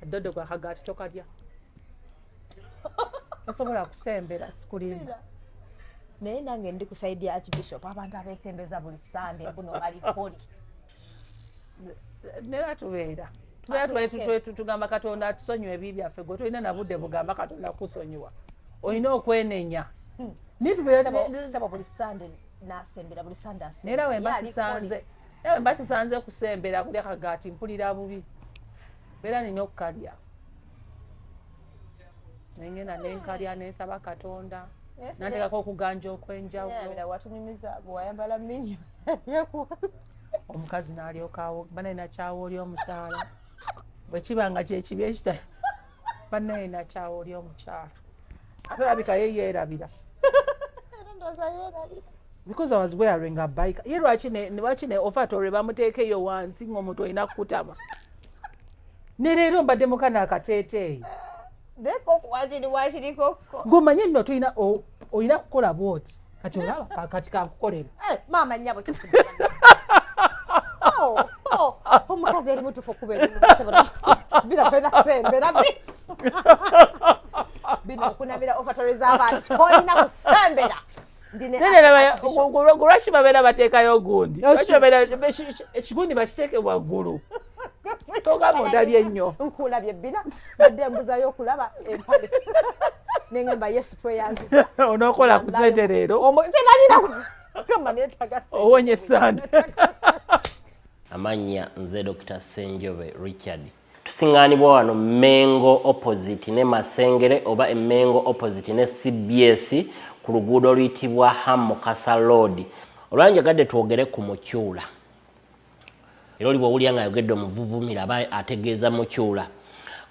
Dodo kwa kagati tokalya. Osobola kusembera sikulimba. Naye nange ndi kusaidia Archbishop abantu abesembeza buli Sunday buno bali poli. Nera tubeera. Tugamba Katonda atusonyiwe ebibi byaffe gwe tolina na budde bugamba Katonda kusonyiwa. Olina okwenenya. Saba buli Sunday nasembera buli Sunday asembera. Nera wemba sisanze kusembera kulya kagati mpulira bubi. Beera nina okukalya. Nengena nenkalya nensaba Katonda. Nantekako okuganja okwenjawulo. Era watunyumiza bwayambala minyo. Omukazi n'alyokawo banayina kyawo oli omukyala. Bwe kibanga kyekibi ekita banayina kyawo oli omukyala. Ate olabika ye yeerabira. Because I was wearing a bike. Ye lwaki ne ofatore bamuteekeyo wansi ng'omuntu olina kukutama. Ne leero mbadde mukana akateeteeyi. Deko wachiri koko. Ngomanye nno olina kukola bwoti. Kati olaba kati kakukolera. Mama nyabo kikuba. Omukazi eri mutufu kubeera bira kwenda sembera. Bino kunabira ofatoreza abantu. Olina kusembera. Lwaki babeera bateekayo ogundi? Lwaki babeera ekigundi bakiteeke waggulu? Togamba ondabye ennyo. Nkulabye BINA badde mbuzayo okulaba empale. Nengamba Yesu tweyanziza. Onookola ku ssente leero. Sebalina kama neetaga ssente. Owonye ssande. Amanya nze Dr. Senjobe Richard. Tusingaanibwa wano Mengo opposite ne Masengere oba Mengo opposite ne CBS ku luguudo oluyitibwa Hamukasa Road. Olwanjagadde twogere ku mukyula. Era oli bw'owulya ng'ayogedde omuvuvumira aba ategeeza mukyula.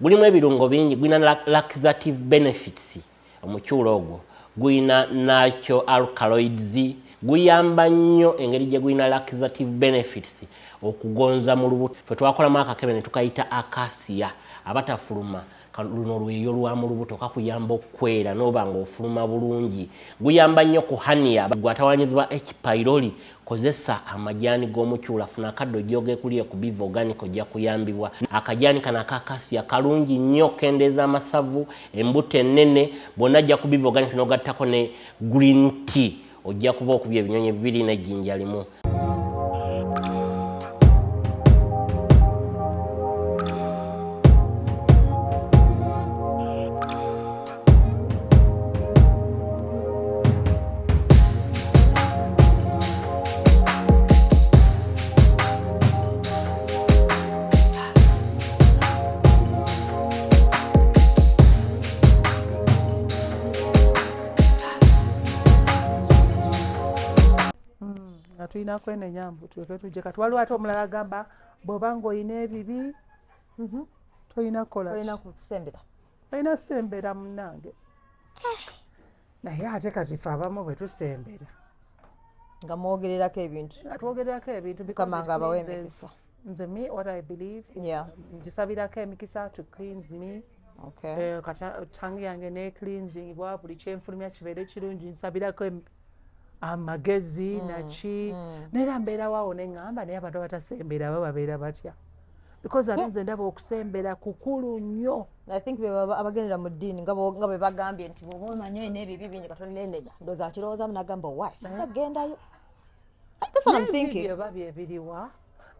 Gulimu ebirungo bingi, gulina laxative benefits. Omukyula ogwo gulina natural alkaloids, guyamba nnyo engeri gye gulina laxative benefits okugonza mu lubuto. Ffe twakolamu akakebe ne tukayita akasiya abatafuluma luno lweyo lwa mu lubuto kakuyamba okwera n'oba ng'ofuluma bulungi. Guyamba nnyo ku hania gwatawanyizibwa H. pylori. Kozesa amajani g'omukyula funa akaddo gy'ogeekuliye ku Biva Organic ojja kuyambibwa. Akajani kana akakasiya kalungi nnyo kendeeza amasavu, embuto ennene, bonna ajja ku Biva Organic n'ogattako ne green tea ojja kuba okubya ebinyonyi bibiri n'ejjinja limu. Tulina kwenenya mbu tujje kati waliwo ate omulala agamba bw'oba ng'olina ebibi tolina kukola Olina kusembera. olina sembera munnange. Naye ate kati ffe abamu bwe tusembera Nga mwogererako ebintu. twogererako ebintu Kamanga abawe emikisa. Nze me what I believe ngisabirako emikisa to cleanse me. Okay. Kati tangi yange ne cleansing bwa buli kyenfulumya kibeere kirungi nsabirako amagezi naki nera mbeera waawo neŋŋamba naye abantu abatasembera abo babeera batya because ate nze ndaba okusembera kukulu nnyo. I think abagendera mu ddiini nga bwe bagambye nti bw'oba omanyi olina ebibi bingi Katonda nenenya ndowooza akirowoozamu n'agamba why sitagendayo. That's what I'm thinking. Oba byebiriwa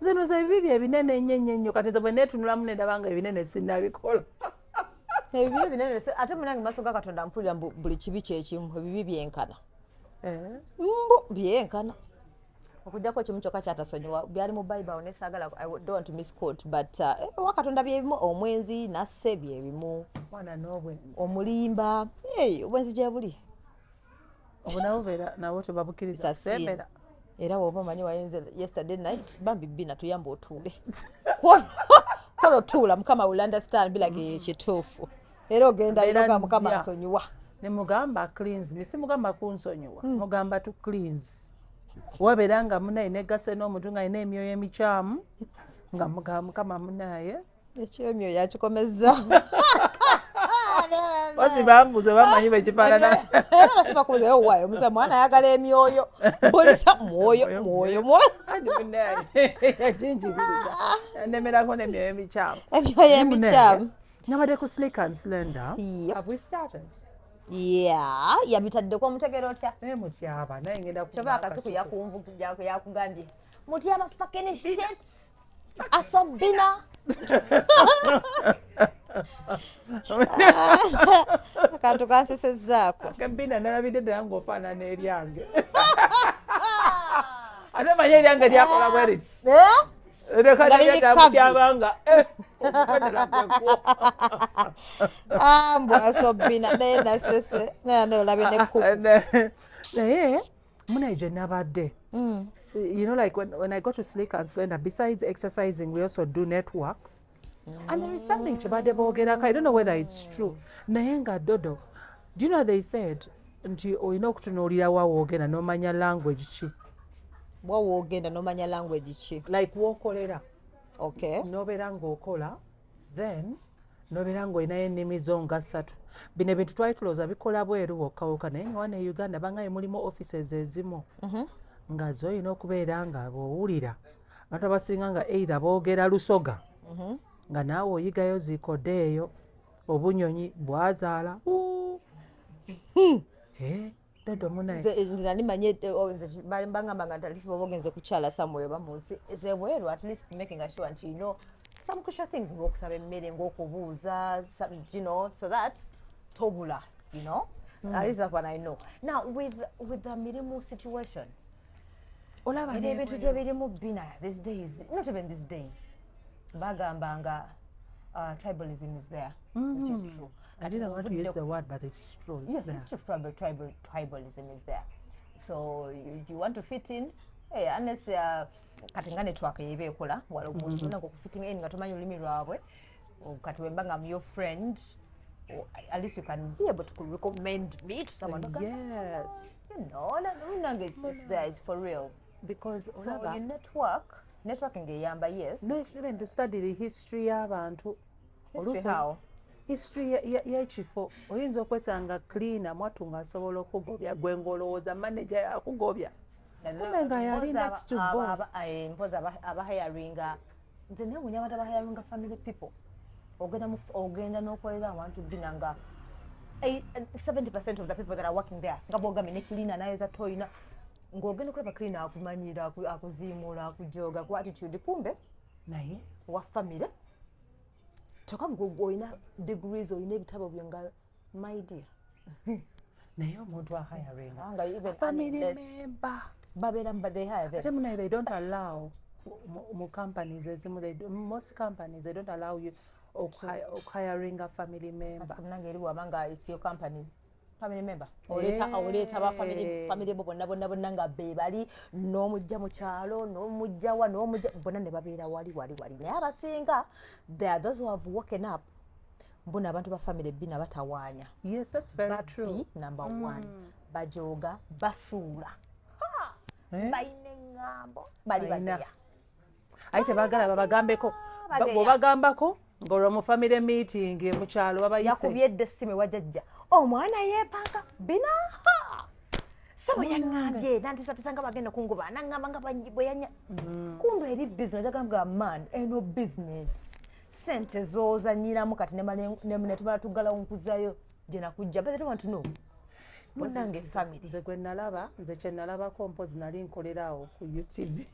nze ndowooza ebibi ebinene ennyo kati nze bwe neetunulamu ne ndaba nga ebinene sinnabikola. Ebibi ebinene ate munange mu maaso ga Katonda mpulira buli kibi kyekimu ebibi byenkana. Byenkana okujjako ekimu kyokka kyatasonyiwa byali mu Bible nesaagala I don't want to misquote but wakatonda byebimu omwenzi nasse byebimu omulimba obwenzi gye buli obunabubeera nabo tebabukiriza sembera era woba omanyi wayinze yesterday night bambi BINA tuyamba otuule kola otuula mukama will understand bilage kituufu era ogenda inoga mukama nsonyiwa ne mugamba cleanse nisi mugamba kunsonyiwa mugamba tu cleanse wabeera nga munaye negase n'omuntu nga alina emyoyo emikyamu nga mukama munaye ekyo emyoyo yakikomezza basi bambuze bamanyi bekifaanana bakubuzeyo waayo musa mwana ayagala emyoyo bulisa mwoyo andi munaye yakinjibiriza yanemerako n'emyoyo emikyamu emyoyo emikyamu Nabadde ku Slick and Slender. Yep. Have we started? Yeah, yabitaddeko mutegera otya? Naye mutyaba naye ngenda Kyova akasuku yakugambye mutyaba fucking shit. Asobina. Akantu kansesezzaako. Akabina nalabidde ddala ng'ofaanana eryange. Ate manye eryange lyakola bwe riti. Lekalyabanga. Mbw asobina naye nasese naye olabye nekkuku. Naye munaye gye nabadde. You know, like when I go to Slick and Slender, besides exercising, we also do networks. And there is something Chibade Bogeraka, I don't know whether it's true. Nayenga Dodo, do you know they said, nti oyina okutunuulira wa woogenda n'omanya language ki? Wa woogenda n'omanya language ki? Like w'okolera. Okay. N'obeera ng'okola, then n'obeera ng'olinayo ennimi zo nga ssatu. Bino ebintu twali tulowooza bikola bweru wokka naye wano e Uganda bangaye mulimu offices ezimu. Nga zo olina okubeera nga bw'owulira abantu abasinga nga either boogera Lusoga nga naawe oyigayo ziikode eyo Obunyonyi bwazaala Dodo munaye nze nali manye bangamba nga at least bwoba ogenze kukyala somewhere oba mu nsi ezebweru at least making sure nti you know some crucial things ng'okusaba emmere ng'okubuuza you know so that tobula you know at least that's what I know. Now with the mirimu situation ebintu gye birimu BINA these days, not even these days, bagambanga tribalism is there, which is true. I didn't want to use the word, but it's true. It's there. It's true. Tribalism is there. So you want to fit in, hey, unless kati nga network yebe ekola wala omuntu nga kufitting in nga tomanyi olulimi lwabwe kati wembanga your friend, at least you can be able to recommend me to someone. Yes. You know, it's there, it's for real. Because so you networking eyamba, yes. No, even to study the history y'abantu. History how? History y'ekifo oyinza okwesanga cleaner mwatu nga asobola okugobya gwe ng'olowooza manager yakugobya nga yali next to boss. Mpoza abahiringa nze neewuunya abantu abahiringa family people ogenda n'okolera abantu BINA nga 70% of the people that are working there nga bwogambye ne cleaner nayoza toyina ng'ogenda okulaba cleaner akumanyira akuziimula akujoga ku attitude kumbe naye wa family toka olina degrees olina ebitabo byo nga my dear naye omuntu ahiringa even family member babeera they have ate munaye they don't allow mu companies ezimu most companies they don't allow you hiring a family member. Munange eri wabanga it's your company family member oleta ba family bo bonna nga be bali n'omujja mu kyalo n'omujja wa n'omujja bonna ne babeera wali naye abasinga they are those who have woken up mbona abantu ba family BINA batawaanya. Yes, that's very true. Number one bajoga basuula bayine ngambo bali bageya ayite bagala babagambeko bobagambako ngolwa mu family meeting mu kyalo babayise yakubyedde essimu wajjajja omwana yeepanga BINA sabo yaŋŋambye nantisanga bagenda kungoba naŋŋamba nga bwe yanya kumbe eri business agamba man eno business sente zozanyiramu kati ne tumala tuggalawo nkuzayo gye nakujja but they don't want to know munange family nze kye nalabako mpozi nali nkolerawo ku YouTube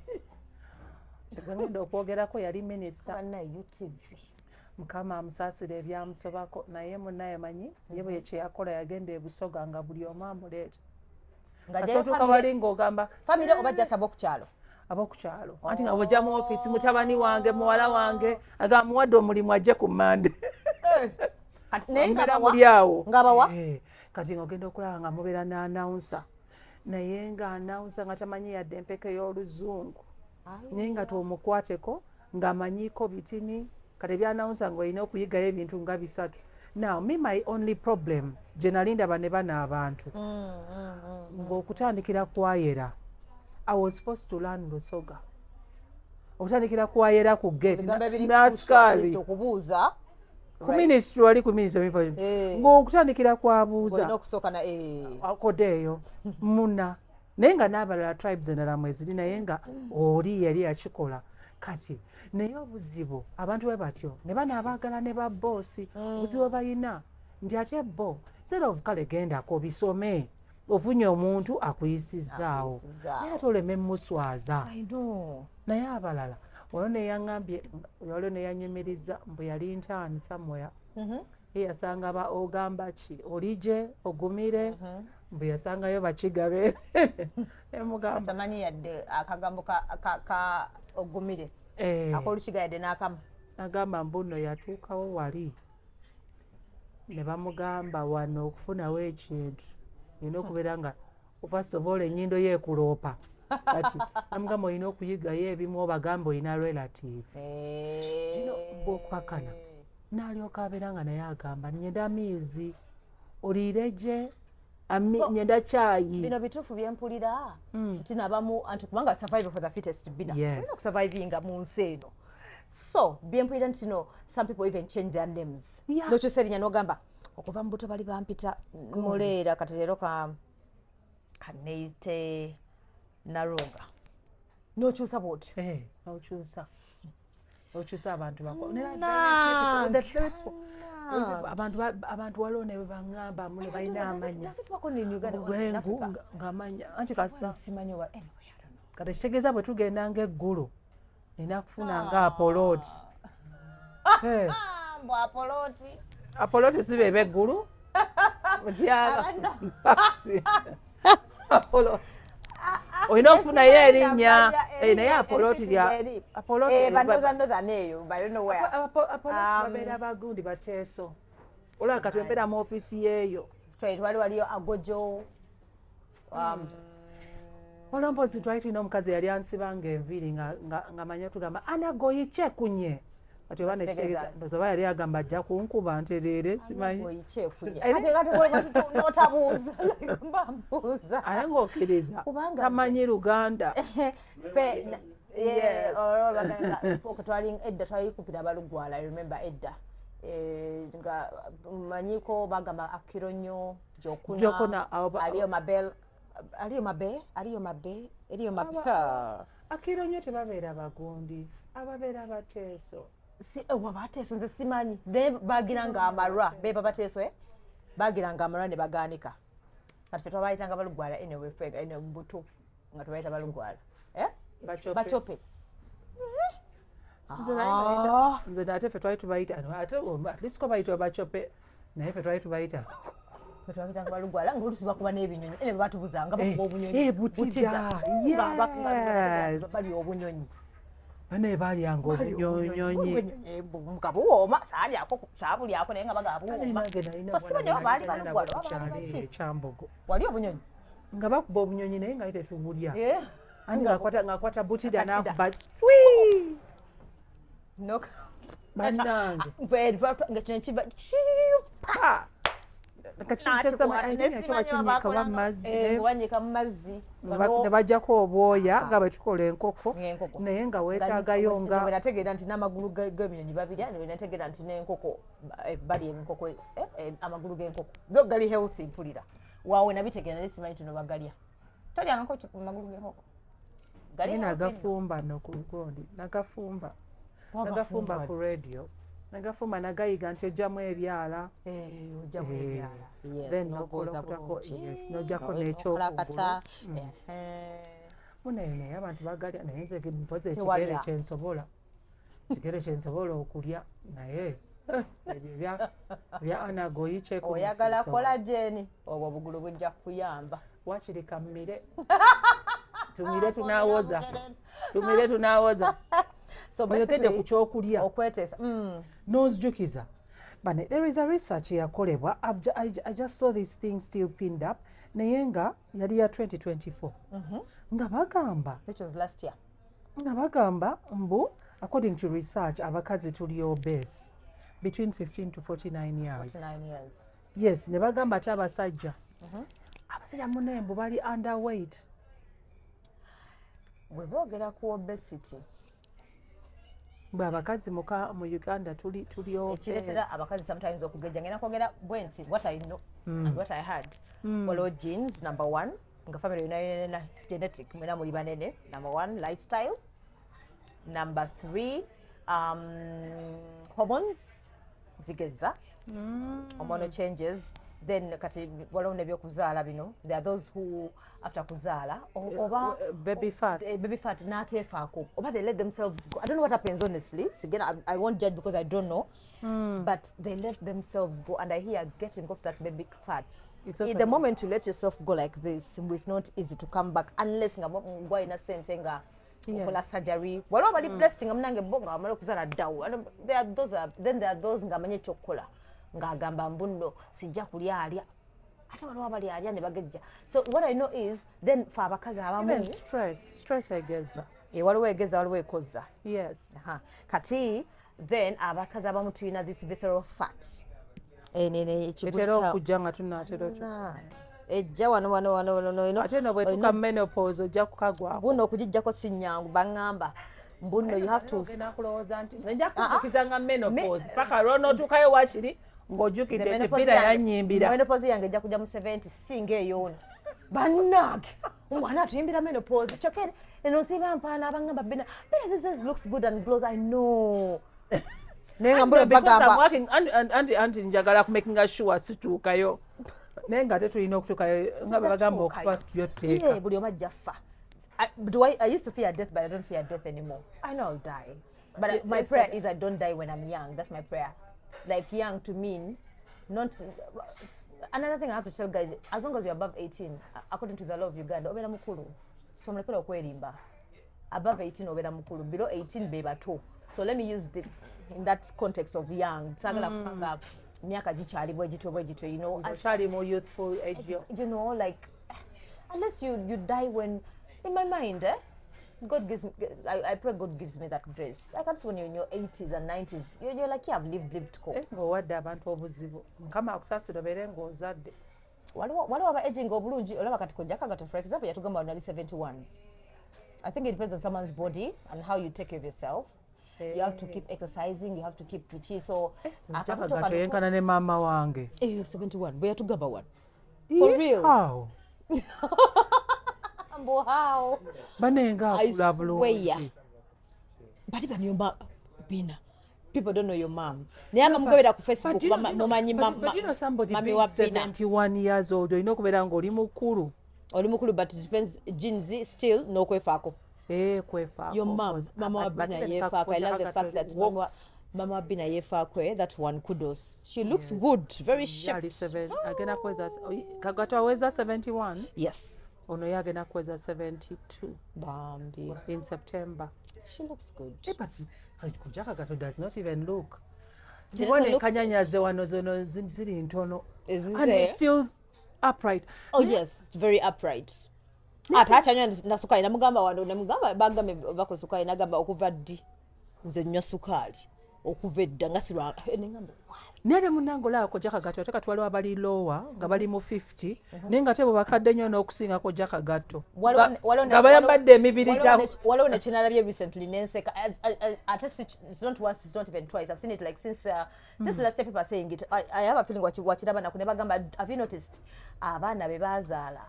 tegenda okwogerako yali minisita na YouTube mukama amusaasira ebyamusobako naye munnaye manyi ye bwe kyeyakola yagenda ebusoga nga buli omu amuleeta kasootuka wali ng'ogamba family oba jasaba okukyalo abokukyalo anti nga bwojja mu ofiisi mutabani wange muwala wange agamba muwadde omulimu ajje ku Mande muli awo kati ng'ogenda okulaba nga mubeera ne announcer naye nga announcer nga tamanyi yadde empeke y'oluzungu naye nga tomukwateko ng'amanyiiko bitini kati ebyanawunsa ng'olina okuyigayo ebintu nga 3. Now me my only problem gye nali ndaba ne bano abantu ng'okutandikira kwayera I was forced to learn Lusoga okutandikira kwayera ku gate n'asikaali okubuuza ku ministry wali ku ministry ng'okutandikira kwabuuza akodeeyo muna naye nga n'abalala tribes endala mweziri naye nga oli yali yakikola kati naye obuzibu abantu bwe batyo ne banaabaagala ne babboosi obuzibu balina nti ate bo instead of kale gendako bisome ofunye omuntu akuyisizaawo naye ate oleme muswaza naye abalala olwo neyaŋambye olwo neyanyumiriza mbu yali ntaani somewhere yasanga ogamba ki olije ogumire mbu yasangayo bakigabe emugamba tamanyi yadde akagambo ka ogumire akolukiga yadde n'akamu agamba mbuno yatuukawo wali ne bamugamba wano okufunawo ekintu olina okubeera nga first of all ennyindo yeekuloopa kati namugamba olina okuyigayo ebimu obagamba olina relative kino bwokwakana n'alyoka abeera nga naye agamba nyenda miizi oliire gye nyenda kyayi bino bituufu byempulira nti nabamu anti kubanga survival for the fittest bina okusurvivinga mu nsi eno so byempulira nti no some people even change their names nokyusa erinnya n'ogamba okuva mu buto bali bampita muleera kati leero kaneite narunga nokyusa bwoti okyusa abantu abantu waliwo ne baŋŋamba mune balina amanya ngaamanya anti kati kitegeeza bwe tugenda ngaeggulu nina kufuna nga apoloti apoloti si beba eggulu olina okufunayo erinnya naye apoloti babeera bagundi bateeso olaba kati wembeera mu ofiisi yeeyo waliyo agojo olompozi twali tulina omukazi yali ansibanga enviiri nga manya tugamba anagoyiche kunye kati oba nekitegeza yali agamba ajja kunkuba ntereere simanyi aye ngaokkiriza tamanyi Luganda edda twali kupira balugwala remember edda nga manyiko bagamba akironyo jokuna aliyo mabe akironyo tebabeera bagundi ababeera bateeso wabateeso nze simanyi naye bagiranga amalwa beba bateeso bagiranga amalwa ne baganika kati fe twabayitanga balugwala ene buto nga tubayita balugwala bacope nze ate fe twali tubayita at least ko bayitibwa bacope naye fe twali tubayita twagitanga balugwala ngaolusi bakuba n'ebinyonyi ene bebatubuzanga bakuba obunyonyi bali obunyonyi bane balyanga obunyonyonyi nga buwooma saabulyako naye nga baga buwooma so simanyi oba baali balugwala ekyambogo wali obunyonyi nga bakuba obunyonyi naye nga ye tetubulya anti ngaakwata butida nakuba bannange wanyika mu mazzi ne bajjako obwoya nga bwe tukola enkoko naye nga weetaagayo nga wenategeera nti n'amagulu g'ebinyonyi babirya wenategeera nti n'enkoko bali enkoko amagulu g'enkoko go gali healthy mpulira waawe nabitegeera naye simanyi tuno bagalya tolyangako amagulu g'enkoko nagafumba no ku lugondi nagafumba ku radio nagafumba nagayiga nti ojjamu ebyala then nojjako n'ekyokugulu munaye abantu bagalya naye nze mpoze ekigere kyensobola okulya naye ebyo bya anagoyi oyagala kola jeni obwo obugulu bujja kuyamba wakiri kammire tumire tunaawoza so oyogedde ku kyokulya okweteesa n'onzijukiza bane there is a research yakolebwa I just saw this thing still pinned up naye nga yali ya 2024 nga bagamba which was last year nga bagamba mbu according to research abakazi tuli obese between 15 to 49 years yes ne bagamba ati abasajja munembu bali underweight bwe boogera ku obesity bwe abakazi mu Uganda tuli ekireetera abakazi sometimes okugejja ngenda kwogera bwe nti what I know and what I had waliwo genes number 1 nga family yona genetic mwena muli banene number 1 lifestyle Number 3, hormones zigeza. Hormonal changes. Then kati waliwo nebyokuzaala bino. There are those who after kuzaala oba baby fat n'ateefaako oba they let themselves go. I don't know what happens honestly. Again, I won't judge because I don't know. But they let themselves go, and I hear getting off that baby fat. The moment you let yourself go like this, it's not easy to come back unless nga mugwa ina sente nga okola surgery. Waliwo bali blessed nga munange bonga amala okuzaala ddawo. Then there are those nga amanye ekyokukola ng'agamba mbuno sijja kulya alya. Ate waliwo abali alya ne bagejja. So what I know is then for abakazi abamu stress egeza. Waliwo egeza waliwo ekoza. Yes. Kati then abakazi abamu tulina this visceral fat. Etera okujja nga tunaatera ejja wano ate no bwetuka menopause ojja kukagwako. Buno okugijjako si nnyangu baŋŋamba mbuno you have to nakulowooza nti nja kukukiza nga menopause paka lw'onootuukayo wakiri ng'ojjukidde nti BINA yannyimbira. Menopause yange ejja kujja mu 70 singa eyoona. Bannange omwana atuyimbira menopause kyokka eno nsiba mpaana abaŋŋamba BINA this looks good and glows. I know. Nenga mbula bagamba anti njagala kumakinga sure situukayo naye nga tetulina okutuukayo nga bagamba okufa byotteeka. Buli omu ajja ffa. I used to fear death, but I don't fear death anymore. I know I'll die, but my prayer is I don't die when I'm young. That's my prayer. Like young to mean not. Another thing I have to tell guys: as long as you're above 18, according to the law of Uganda, obera mukulu. So mlekera okwerimba. Above 18 obera mukulu. Below 18 beba to. So let me use in that context of young. Sagala kufanga myaka gichali bwegito, you know. Chali more youthful age. You know, like unless you die when. In my mind, God gives me, I pray God gives me that grace. Like that's when you're in your 80s and 90s, you're like, yeah, I've lived cool. Wadde abantu obuzibu mukama akusasira obeere ng'ozadde. Waliwo aba aging obulungi olaba kati kojjaka gato for example yatugamba nali 71. I think it depends on someone's body and how you take care of yourself. You have to keep exercising, you have to keep preaching. So gato yenkana ne mama wange 71 bwe yatugamba one for real. How? How? I swear. But even your mom, BINA, people don't know your mom. Never go to Facebook. But you know somebody being 71 years old, you know kubera ngo oli mukulu. Oli mukulu, but it depends. Jinzi still no kwefako. Kwefako. Your mom, Mama BINA yefako. I love the fact that Mama BINA yefako. That one kudos. She looks good, very shaped. Agena kweza kagato aweza 71. Yes. Ono yagena kweza 72. Bambi. In September. She looks good. But kujaka gato does not even look. Tibone kanyanyaze wano zono ziri ntono. And he's still upright. Oh yes, very upright. Atachanya nasukai namugamba wano namugamba bagame bako sukai nagamba okuva ddi nze nnyo sukali okuva edda nga sirwa nengamba nere munangola kojaka gato ateka twali abali lower nga bali mu 50 nenga tebo bakadde nnyo n'okusinga kojaka gato ngabayambadde emibiri gyabo waliwo nekinalabye recently nenseka it's not once, it's not even twice. I've seen it like since last year people are saying it. I have a feeling wachiraba nakune bagamba, have you noticed abaana be bazaala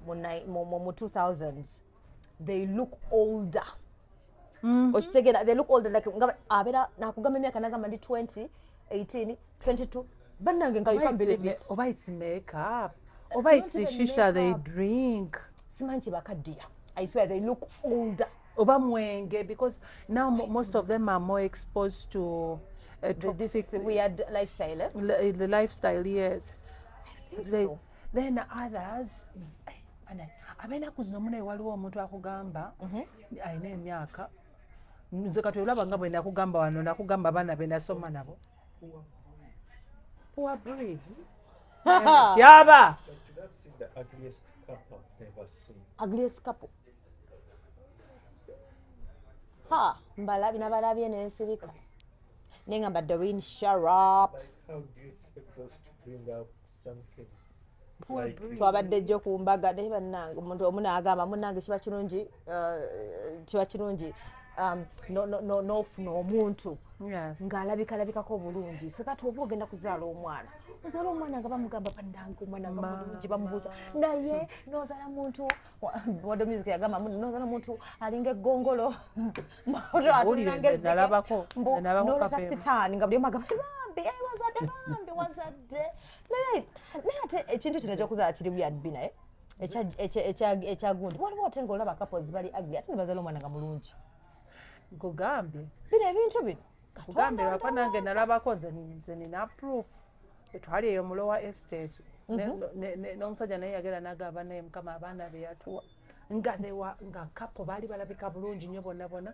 mu 2000s they look older. They look older, like abera nakugamba emyaka nagamba ndi 20, 18, 22. Bannange nga you can't believe it. Oba it's makeup, oba it's shisha they drink. Simanchi bakaddia. I swear they look older. Oba mwenge, because now most of them are more exposed to toxic, this weird lifestyle. The lifestyle, yes. So. Then others, abena kuzino mune waliwo omuntu akugamba ayina emyaka nze kati olaba nga bwe nakugamba wano nakugamba abaana be nasoma nabo poor breed kyaba the ugliest couple I've ever seen. Ugliest couple. Ha, mbalabi nabalabye nensirika. Nengamba Doreen, shut up. Like, how do you expect us to bring out something? Twabadde jjo ku mbaga ne bannange omuntu omuna agamba munnange kiba kirungi nofuna omuntu Yes. ng'alabikalabikako obulungi so kati oba ogenda kuzaala omwana ozaala omwana nga bamugamba bannange omwana nga mulungi bamubuuza naye n'ozaala muntu wado music yagamba n'ozaala muntu alinga eggongolo n'oleta sitaani nga buli omu agamba bambi wazadde naye ate ekintu kino ekyokuzaala kiri buyadbi naye ekyagundi waliwo ate ng'olaba couples bali ugly ate ne bazaala omwana nga mulungi nkugambye bino ebintu bino kugambye wako nange nalabako nze nina proof twali eyo mu lower estate n'omusajja naye yagera n'agamba naye mukama abaana be yatuwa nga kapo baali balabika bulungi nnyo bonna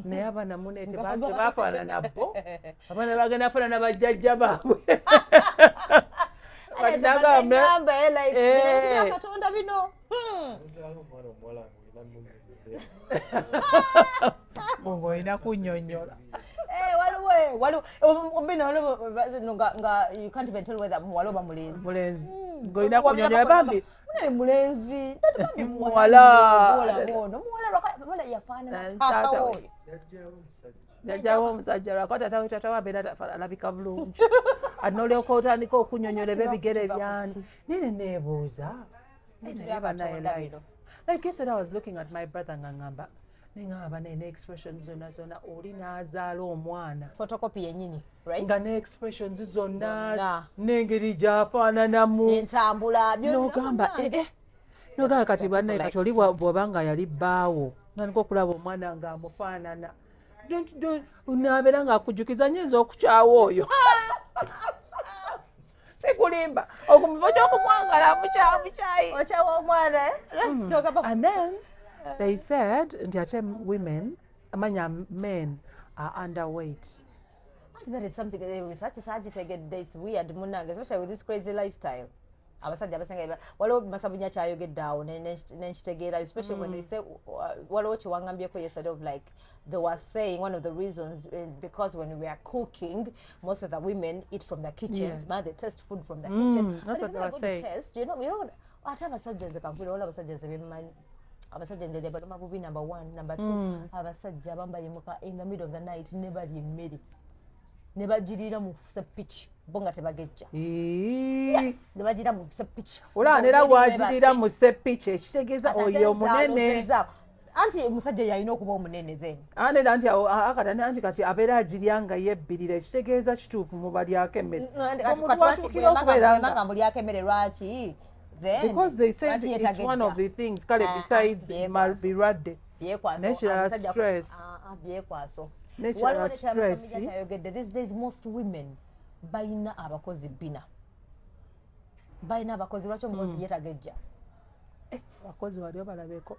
naye abaana mune tebafaanana bo abaana bagenda faanana bajjajja baabwe katonda bino mungu olina kunnyonnyola you can't even tell whether muwala oba mulenzi ng'olina kunnyonnyola bambi mulenzi muwala yafaanana jajjawo omusajja lwako tata wabeera alabika bulungi ati n'olyoka otandika okunnyonnyola eb'ebigere byandi nene neebuuza naye banaye life like yesterday I was looking at my brother ngangamba nengamba ne expressions zonna oli n'azaala omwana photocopy yennyini right nga ne expressions zonna n'engeri gy'afaananamu n'entambula n'ogamba n'ogamba kati bannaye kati oli bw'oba nga yali bbaawo nandika okulaba omwana ng'amufaanana naabeera ng'akujjukiza nyinza okukyawa oyo sikulimba okumuva ky'okumwangala mukyayi okyawa omwana and then they said nti ate women amanya men are underweight. That is something that research is agitated. It's weird, munanga, especially with this crazy lifestyle. Abasajja abasenga waliwo masabunya kyayogeddeawo nenkitegera especially when they say waliwo kiwangambyeko yesterday of like they were saying one of the reasons because when we are cooking most of the women eat from the kitchens, they taste food from the kitchen. That's what they were saying. Taste, you know ate abasajja nze kampula wala abasajja nze bemmanyi abasajja ndere baluma bubi number 1 number 2 abasajja bambayimuka in the middle of the night ne bali emmere ne bagirira mu seppichi bonga tebagejja yes ne bagirira mu seppichi olanera gwagirira mu seppichi ekitegeeza oyo munene anti musajja yalina okuba omunene then anera anti akatani anti kati abeera agirya nga yebbirira ekitegeeza kituufu mu balyako emmere omutwatukiramanga mulyako emmere lwaki then because they said it's one of the things kale besides birwadde natural stress byekwaso natural stress these days most women BINA abakozi BINA BINA abakozi lwaki omukozi yetagejja abakozi wali obalabeko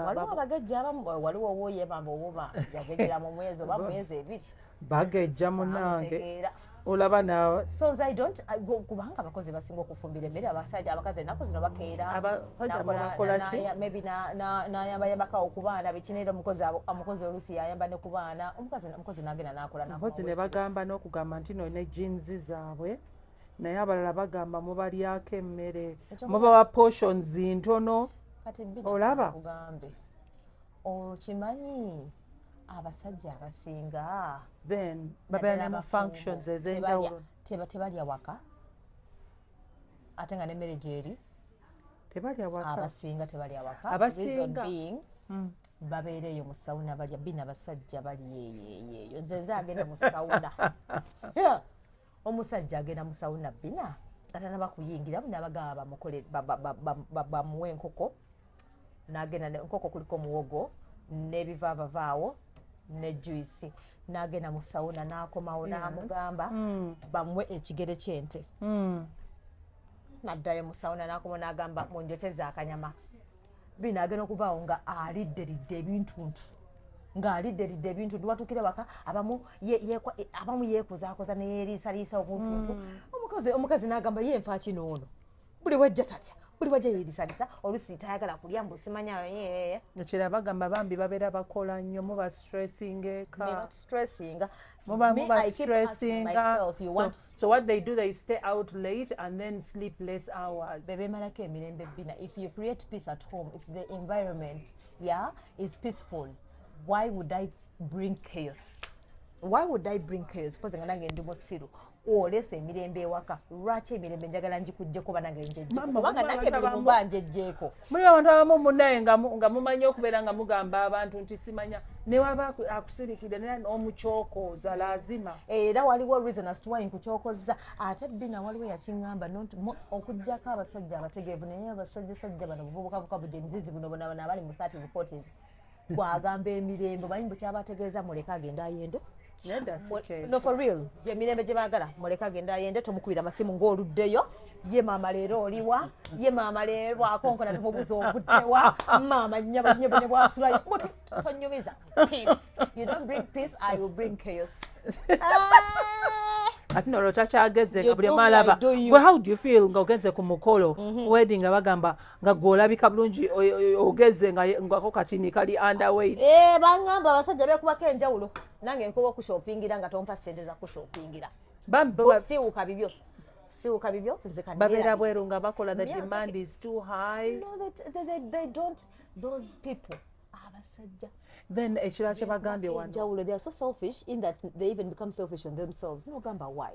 waliwo abagejja abamu waliwo owoyebamba obuba yagejjera mu mwezi oba mwezi ebiri bagejja munange olaba naawe so I don't kubanga abakozi basinga okufumbira emmere abasajja abakazi ennaku zino bakeera maybe n'ayambayambako okubaana bekinera omukozi oluusi yayamba ne ku baana omukozi n'agenda n'akola abakozi ne bagamba n'okugamba nti no ne jinzi zaabwe naye abalala bagamba mubalyako emmere mubawa portions ntono olaba kugambe okimanyi abasajja abasinga then babeera ne mu functions ez'enjawulo tebalya waka ate nga n'emmere gyeri tebalya waka abasinga tebalya waka abasinga babeera eyo mu sawuna balya BINA basajja bali eyo nze agenda mu sawuna omusajja agenda mu sawuna BINA atanaba kuyingiramu n'abagaba bamuwe enkoko n'agenda enkoko kuliko muwogo n'ebivaavavaawo ne juice n'agenda mu sawuna n'akomawo n'amugamba bamuwe ekigere ky'ente n'addayo mu sawuna n'akomawo n'agamba munjoteze akanyama BINA agenda okuvaawo nga alidderidde ebintuntu ng'alidderidde ebintuntu watuukira waka abamu yeekuzaakuza neyeeriisaliisa obuntuntu omukazi n'agamba ye nfa kino ono buli wajja talya buli wajja yeeriisalisa oluusi tayagala kulya mbu simanya ekira bagamba bambi babeera bakola nnyo muba stressinga so what they do, they stay out late and then sleep less hours. Bebemalako emirembe BINA. If you create peace at home, if the environment is peaceful, why would I bring chaos? why would I bring chaos because nange ndi musiru olese emirembe ewaka lwaki emirembe njagala njikujjeko banange njejjeko kubanga nange emirimu mba njejjeko muli abantu abamu munnaye nga mumanyi okubeera nga mugamba abantu nti simanya ne waba akusirikire naye n'omukyokoza lazima era waliwo reason as to why nkucyokozza ate bina waliwo yakiŋŋamba okuggyako abasajja abategeevu naye abasajjasajja bano buvubukavuka bujenzizi buno bona abali mu 30s 40s bwagamba emirembe manyi bukyabategeeza muleka agenda ayende no for real emirembe gye baagala muleka agenda ayende tomukubira amasimu ng'oluddeyo ye maama leero oliwa ye maama leero bwakonkona tumubuuza ovuddewa maama nyabo ne bwasulayo mutu tonyumiza peace you don't bring peace I will bring chaos ati nolwo takyageze nga buli amalaba gwe how do you feel nga ogenze ku mukolo wedding nga bagamba nga gwe olabika bulungi ogeze ngako katini kali underweight baŋŋamba abasajja beekubako enjawulo nange nkuba okushopingira nga tompa sente za kushopingira siwuka bibyo nze babeera bweru nga bakola the demand is too high. No, they don't. Those people abasajja then ekirala kye bagambye wano they are so selfish in that they even become selfish on themselves. No gamba why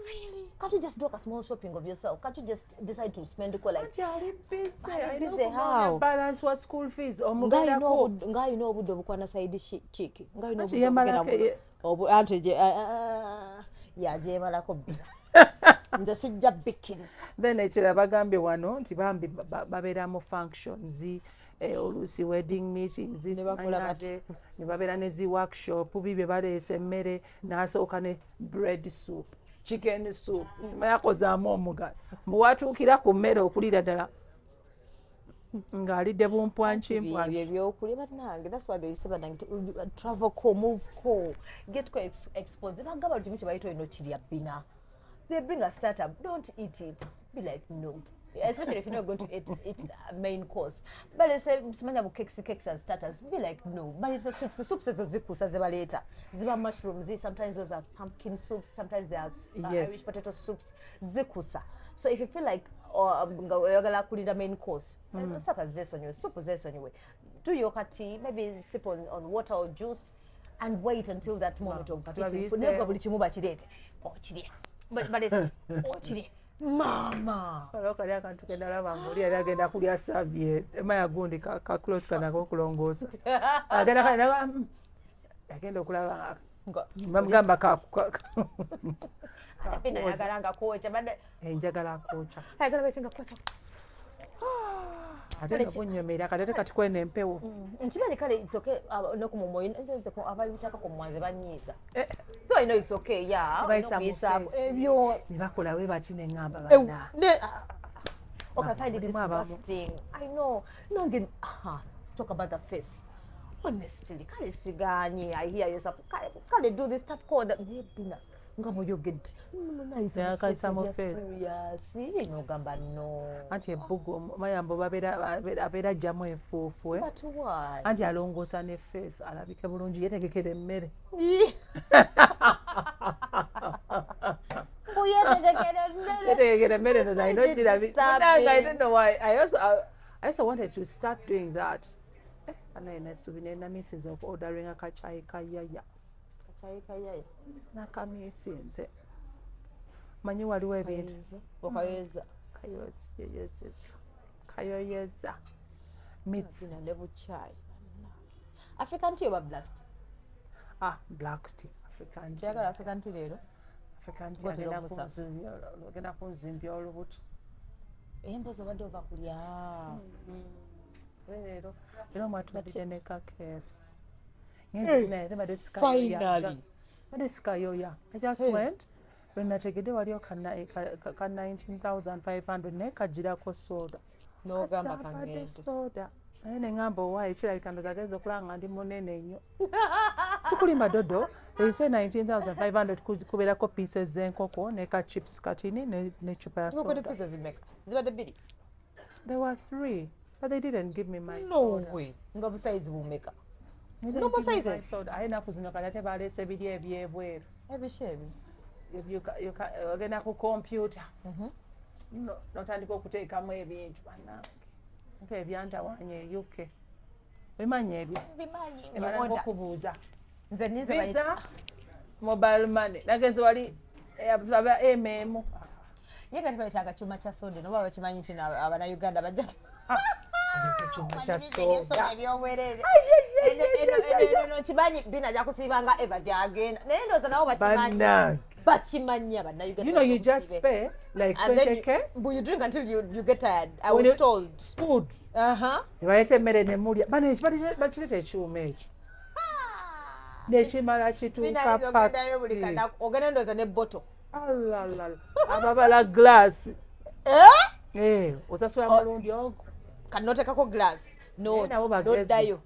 really can't you just do a small shopping of yourself? Can't you just decide to spend like I know how balance what school fees omuganda ko ngai no budde bukwana side chick ngai no budde obu ante ya je balako nze sijja bikkiriza then ekirala bagambye wano nti bambi babeera mu functions oluusi wedding meetings ne babeera ne zi workshop bibye baleese emmere n'asooka ne bread soup chicken soup simayakozaamu omugaati bwatuukira ku mmere okulira ddala ng'alidde bumpwankimpwanki ebyokulya bannange that's why they say bannange travel ko move ko get ko exposed bagamba lukimu kye bayita olina okirya bina they bring a startup don't eat it be like no especially if you're not going to eat the main course but it's simanya bu cakes and starters be like no but it's the soups ezo zikusa zebaleta ziba mushrooms sometimes those are pumpkin soups sometimes there are Irish potato soups zikusa so if you feel like oyagala kulira main course starters zesonyiwe soup zesonyiwe do your tea maybe sip on water or juice and wait until that moment of eating food nego buli kimu bakirete okirya but it's okirya mama olokali akantu kendalaba ngoli yali agenda kulya savie emaya gundi ka close kanako okulongoosa agenda okulaba bamugamba yagalanga kwoca badde njagala kwoca ayagala betenga kwoca ate nabunyomera katete kati kwene empewo nkimanyi kale it's okay nokumumoyi nze ko ababitaka ku mwanze banyiza so I know it's okay yeah nokuyisaako ebyo nibakola we bati neŋŋamba bana okay I find it disgusting I know nonge talk about the face honestly kale siganye I hear yourself kale do this stop call that bina ngamo yoged yakayisa mu face yasi nogamba no anti ebbugo mayambo abeera ajjamu enfuufu but why anti alongoosa ne face alabike bulungi yetegekera emmere yetegekera emmere I don't know why I also wanted to start doing that anayenesubi nenamisiz of ordering akachayi kayaya nakamisi nze manyi waliwo ebintu kayoyeza mits ne buchai African tea oba black tea black tea African tea jagala African tea leero African tea ogenda kunzimbya olubuto empozo badde ova kulya leero mwatubadde ne kakefs finally badesikayoya I just went when nategedde waliyo ka 19,500 naye kagirako soda nogamba kangende soda naye neŋŋamba owaayi kirabika ndoza ageze okulaba nga ndi munene nnyo sikulimba dodo ese 19,500 kubeerako pieces z'enkoko ne ka chips katini n'ecupa ya soda zibadde bbiri there were 3 but they didn't give me my no way nga busaizi bumeka normal sizes aye ennaku zino kati ate baleese biri ebyebweru ebiki ebyo ogenda ku kompyuta notandika okuteekamu ebintu bannange ebyantawaanya e UK bimanyi ebyo ebalanga okubuuza nze ninze bayita Visa, mobile money. Nagenze wali aba MM. ye nga tebayitanga kyuma kya soda noba bakimanyi nti abannayuganda bajja ebyobwerere eno kimanyi bina ajja kusiibanga eva gyagenda naye ndooza nabo bakimanyi abannayuganda. You just pay like 20k. But you drink until you get tired. I was told. Food. Nebayeta emmere ne mulya. Bano bakireta ekyuma ekyo. Nekimala kituuka paki. Ogenda ndooza ne bottle. Ababala glass. Osasula mulundi ogwo. Kati noteekako glass. Noddayo.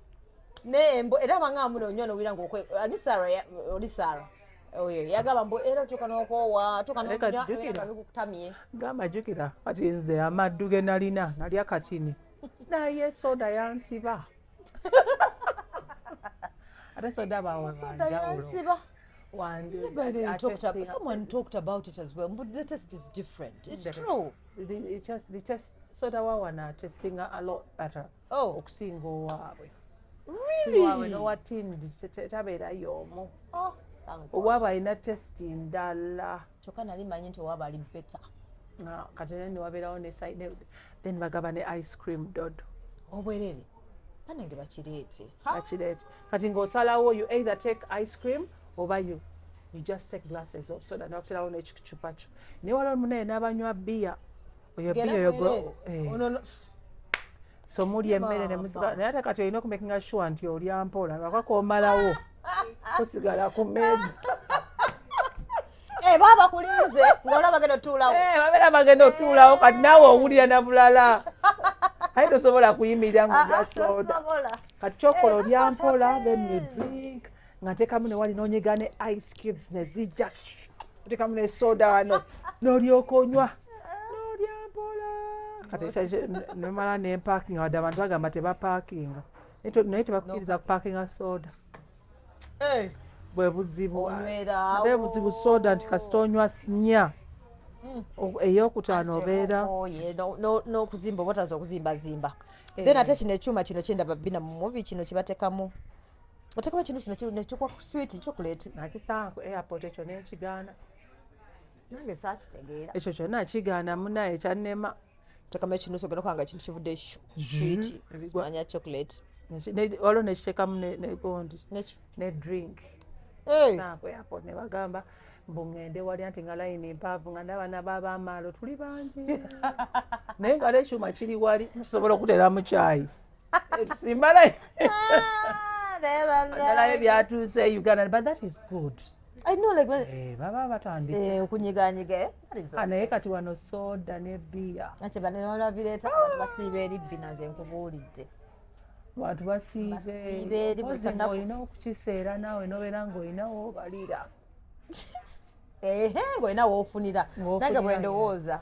Era banga munoonyo nowira ani Sarah oyo yagamba mbu era tuka n'okoowa tuka n'okutamye. Gamba jjukira kati nze amaddu ge nalina nalya katini naye soda yansiba. Ate soda yansiba. Someone talked about it as well, but the test is different. It's true. The test soda wawana testing a lot better. Okusinga owaabwe. Really? Nowatini tabeerayo omwo. Owaaba alina testi ndala. Kyokka nali manyi nti owaaba ali better. Kati ne wabeerawo ne side then bagaba ne ice cream dodo. Obwerere. Banenge bakireete. Bakireete. Kati ng'osalawo you either take ice cream oba you just take glasses of soda n'okusalawo n'ekicupa kyo. Naye waliwo munene n'abanywa bbiya. Oyo bbiya oyo so mulya emmere ne muzika naye ate kati olina okumakinga sure nti olya mpola lwakaka omalawo kusigala ku mmeeza. Baba kulinze ng'olaba bagenda otuulawo. Babeera bagenda otuulawo kati naawe owulira na bulala. Aye tosobola kuyimirira ng'olya soda. Kati kyokola olya mpola then you drink. Nga teekamu ne wali n'onyiga ne ice cubes ne zijja. Oteekamu ne soda wano n'olyoka onywa. N'olya mpola. Kati nemala ne parking wadde abantu bagamba tebapaakinga. Naye tebakkiriza kupaakinga soda. Bwe buzibu. Naye buzibu soda nti kasita onywa nnya. Ey'okutaano obeera. N'okuzimba oba otaza okuzimbazimba. Then ate kino ekyuma kino kyendaba BINA mu movie kino kibatekamu. Oteekamu kino nekikwa sweet chocolate. Nakisanga ku airport ekyo n'ekigaana. Nange saakitegeera. Ekyo kyonna kigaana munaye kyannema. Oteekamu ekino sogenda kwanga kintu kivudde sweet. Manya chocolate. Waliwo nekiteekamu ne gondi. Ne drink. Ku airport ne bagamba mbu ŋŋende wali anti nga layini mpaavu nga n'abaana b'abamaalo tuli bangi. Naye nga n'ekyuma kiri wali tusobola okuteera mu kyayi. Tusimba layini. Naye byatuuse Uganda, but that is good. I know like baba batandika. Okunyiganyiga. Naye kati wano soda ne bbiya. Ate banene bireeta abantu basiiba eri BINA nze nkubuulidde. Abantu basiibe olina okukiseera naawe nobeera ng'olina w'obalira. Ng'olina w'ofunira. Nange bwe ndowooza.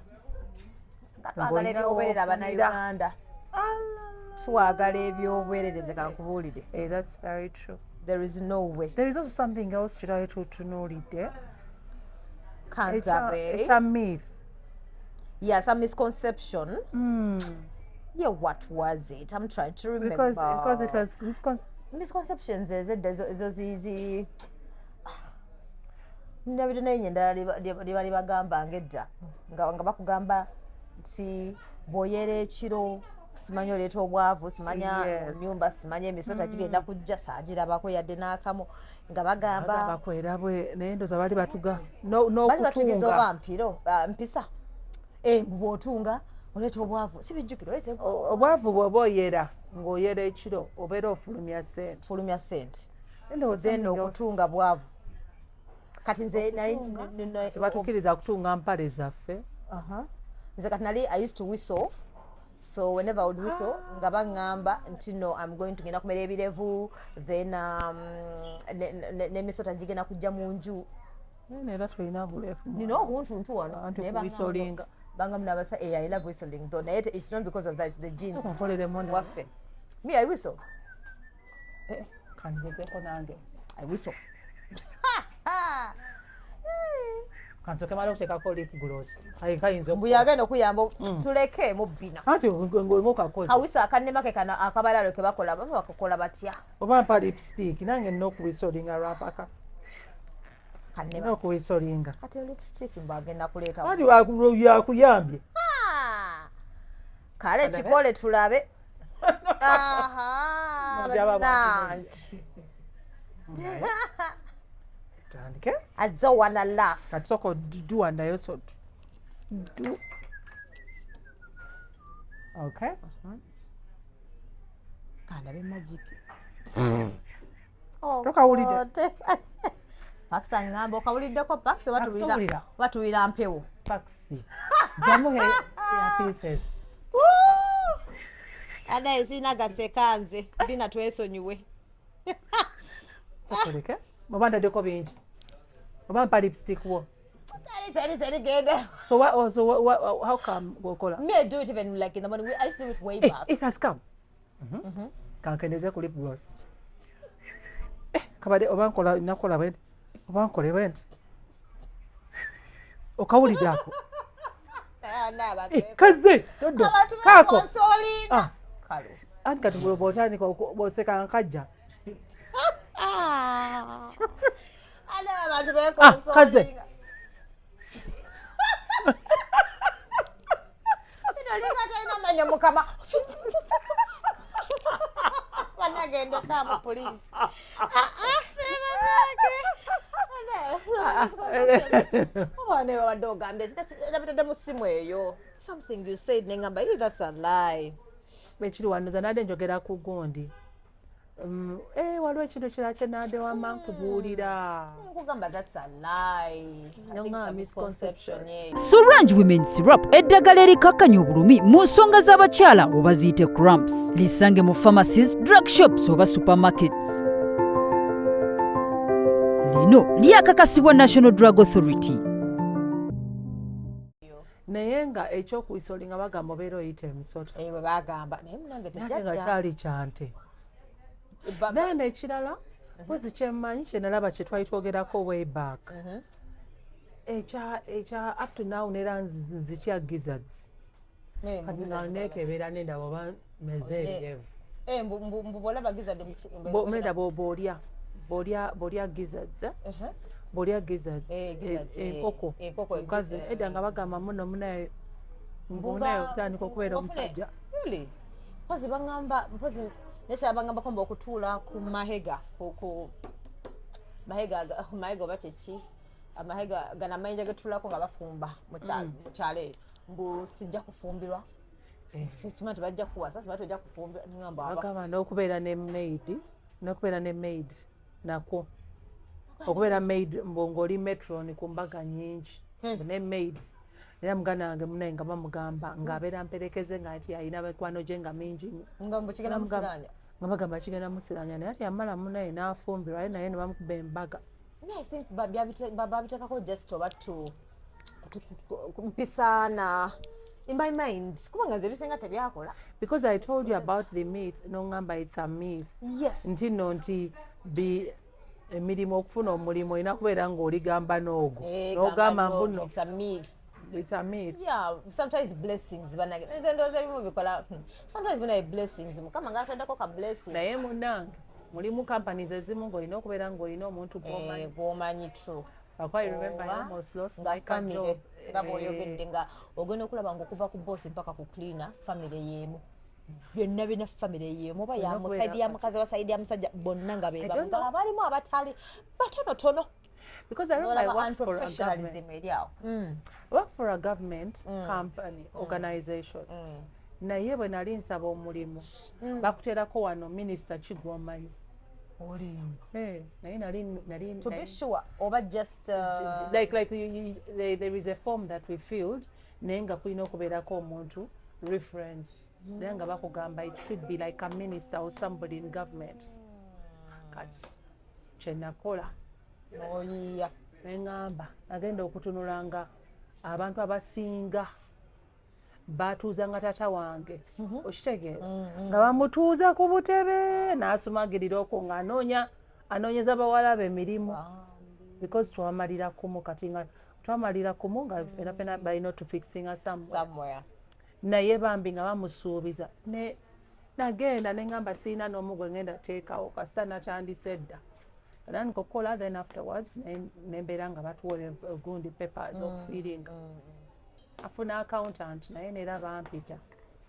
Twagala eby'obwerere abannayuganda. Twagala eby'obwerere nze kankubuulire. That's very true. There is no way. There is also something else kitali tutunuulidde. Kantabe. It's a myth. Yes, a misconception. Yeah, what was it? I'm trying to remember. Because it was misconceptions ezo zizi. Ndabira naye endala libali bagamba ngedda nga bakugamba nti boyera ekiro simanya oleeta obwavu simanya nyumba simanya emisota gigenda kujja saagirabako yadde n'akamu nga bagamba bakwera bwe naye ndoza bali batuga bali batugiza oba mpisa bw'otunga oleeta obwavu si bijjukiro obwavu bw'oba oyera ng'oyera ekiro obeera ofulumya sente then okutunga bwavu kati nze batukkiriza kutunga mpale zaffe nze kati nali I used to whistle. So whenever I would whistle, nga bangamba nti no, I'm going to genda kumera ebirevu, then nemisota gigenda kujja mu nju. Era tulina bulefu. Nino obuntuntu wano. Whistling. Bangamba nabasa, I love whistling though. It's not because of that, it's the gene. Waffe. Me, I whistle. Kanigezeko nange. I whistle. kansoke mala okuteekako lip gloss kayinza mbu yagenda okuyamba tuleke mu BINA anti ngokakoze kawisa akannemake kana akabalalo ke bakola baba bakakola batya oba mpa lipstick nange nina okuwisolinga lwapaka nina okuwisolinga kati lipstick mbu agenda kuleeta anti yakuyambye kale kikole tulabe tandike I don't wanna laugh. kati soko do andayo so do okay Kanda be magic. Tokawulidde. Pax ngamba okawuliddeko Pax batuwira mpewo. Paxi. Jamu ya pieces. Ada esina gasekanze BINA twesonyiwe. Sokoleke. Mabanda deko bingi. Mabamba lipstick wo. Tari gega. So how come Okukola? Me I do it even like in the morning. I used to do it way back. It has come. Kankendeze ku lip gloss. Kabade obankola nakola bwe. Obankole bwe. Okawulidde ako. Kaze dodo kako Kalo anti kati bw'otandika bw'oseka nkajja ana abantu bekonsolinga inolinga taina manya mukama wanagende kama polisi Wane wadoga mbe ndabitade musimu eyo something you said nengamba that's a lie bekiri wanoza nade njogera ku gundi waliwo ekintu kirala kye nade wamma nkubuulira nkugamba that's a lie I think it's a misconception Sorange Women Syrup eddagala erikakkanya obulumi mu nsonga z'abakyala oba ziyite cramps lisange mu pharmacies, drug shops oba supermarkets. Lino lyakakasibwa National Drug Authority. naye nga ekyokuisolinga bagamba obeera oyita emisoto ewe bagamba naye munange nga kyali kyante then ekirala pozi kyemmanyi kyenalaba kye twali twogerako way back ekya up to now nera nzikya gizzards kati nga nekebeera nendaba oba meze ebyevu mbubola bagizadde nenda bw'olya gizzards bw'olya gizzards enkoko mukazi edda nga bagamba muno munaye otandika okubeera omusajja mpozi bagamba mpozi nekyala bagamba komba okutuula ku mahega mahega oba kyeki amahega gana amayinja getulako nga bafumba mu kyalo eyo mbu sijja kufumbirwa sitima tebajja kuwasa siba tojja kufumbirwa ningamba bagamba n'okubeera ne maid nakwo okubeera maid ng'oli metron ku mbaga nnyingi ne maid era muganda wange munaye nga bamugamba ng'abeera mperekeze nga nti alina mikwano gye nga mingi nga bagamba kigenda musiranya naye ati yamala munaye n'afumbirwa naye ne bamukuba embaga I think babiteekako just oba mpisaana in my mind kubanga nze ebisinga tebyakola because I told you about the myth n'ongamba it's a myth yes nti no nti emirimu okufuna omulimu olina kubeera ng'oligamba n'ogwo n'ogamba mbuno it's a myth yeah sometimes blessings banage nze ndowooza ebimu bikola sometimes bina blessings mukama ng'ataddeko ka blessing naye munnange mulimu companies ezimu ng'olina okubeera ng'olina omuntu gw'omanyi true I remember I almost lost my family nga bw'oyogedde nga ogenda okulaba ng'okuva ku boss mpaka ku cleaner family y'emu byonna bina family y'emu oba ya musaidi ya mukazi oba saidi ya musajja bonna nga be bamu nga balimu abatali batonotono because I remember I worked for a government company organization naye bwe nali nsaba omulimu bakuteerako wano minisita kigwomanyi naye nali to be sure oba just like there is a form that we filled naye nga kulina okubeerako omuntu reference naye nga bakugamba it should be like a minister or somebody in government kati kyenakola neŋŋamba agenda okutunulanga abantu abasinga batuuzanga tata wange okitegeera nga bamutuuza ku butebe n'asumagirira okwo ng'anoonyeza bawala be emirimu because twamalira kumu kati nga twamalira kumunga fena balina to fixing somewhere naye bambi nga bamusuubiza nagenda neŋŋamba siina n'omu gwe ŋŋenda teekawo kasita nakyandise dda then Okukola then afterwards nembeera nga batuwola gundi papers okufiiringa afuna accountant naye neera bampita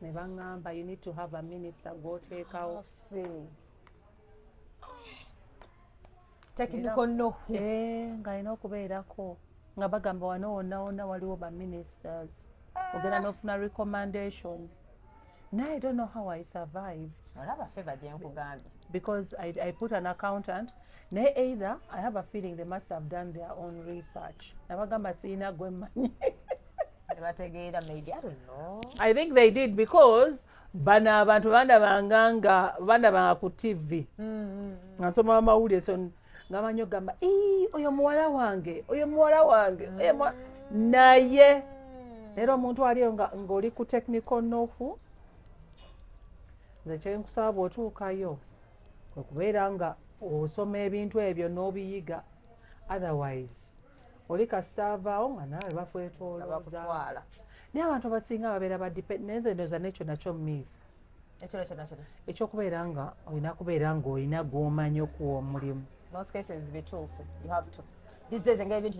ne baŋŋamba you need to have a minister gw'oteekawo technical no nga alina okubeerako nga bagamba wano wonna waliwo baministers ogenda n'ofuna recommendation. Now I don't know how I survived. Because I put an accountant. Either I have a feeling they must have done their own research. Maybe, I don't know. I think they did because bana abantu banda banga ku TV. Nasoma amawulire so ngamanyo gamba oyo muwala wange naye era omuntu aliyo ng'oli ku technical nofu nze kyenkusaba bw'otuukayo okubeera nga osoma ebintu ebyo n'obiyiga otherwise oli kasitaavaawo nga nawe bakwetoolooza naye abantu abasinga babeera neze ndoza nekyo nakyo miifu ekyokubeera nga olina kubeera ng'olina gw'omanyi okuwa omulimu. Most cases bituufu you have to these days engeri ebintu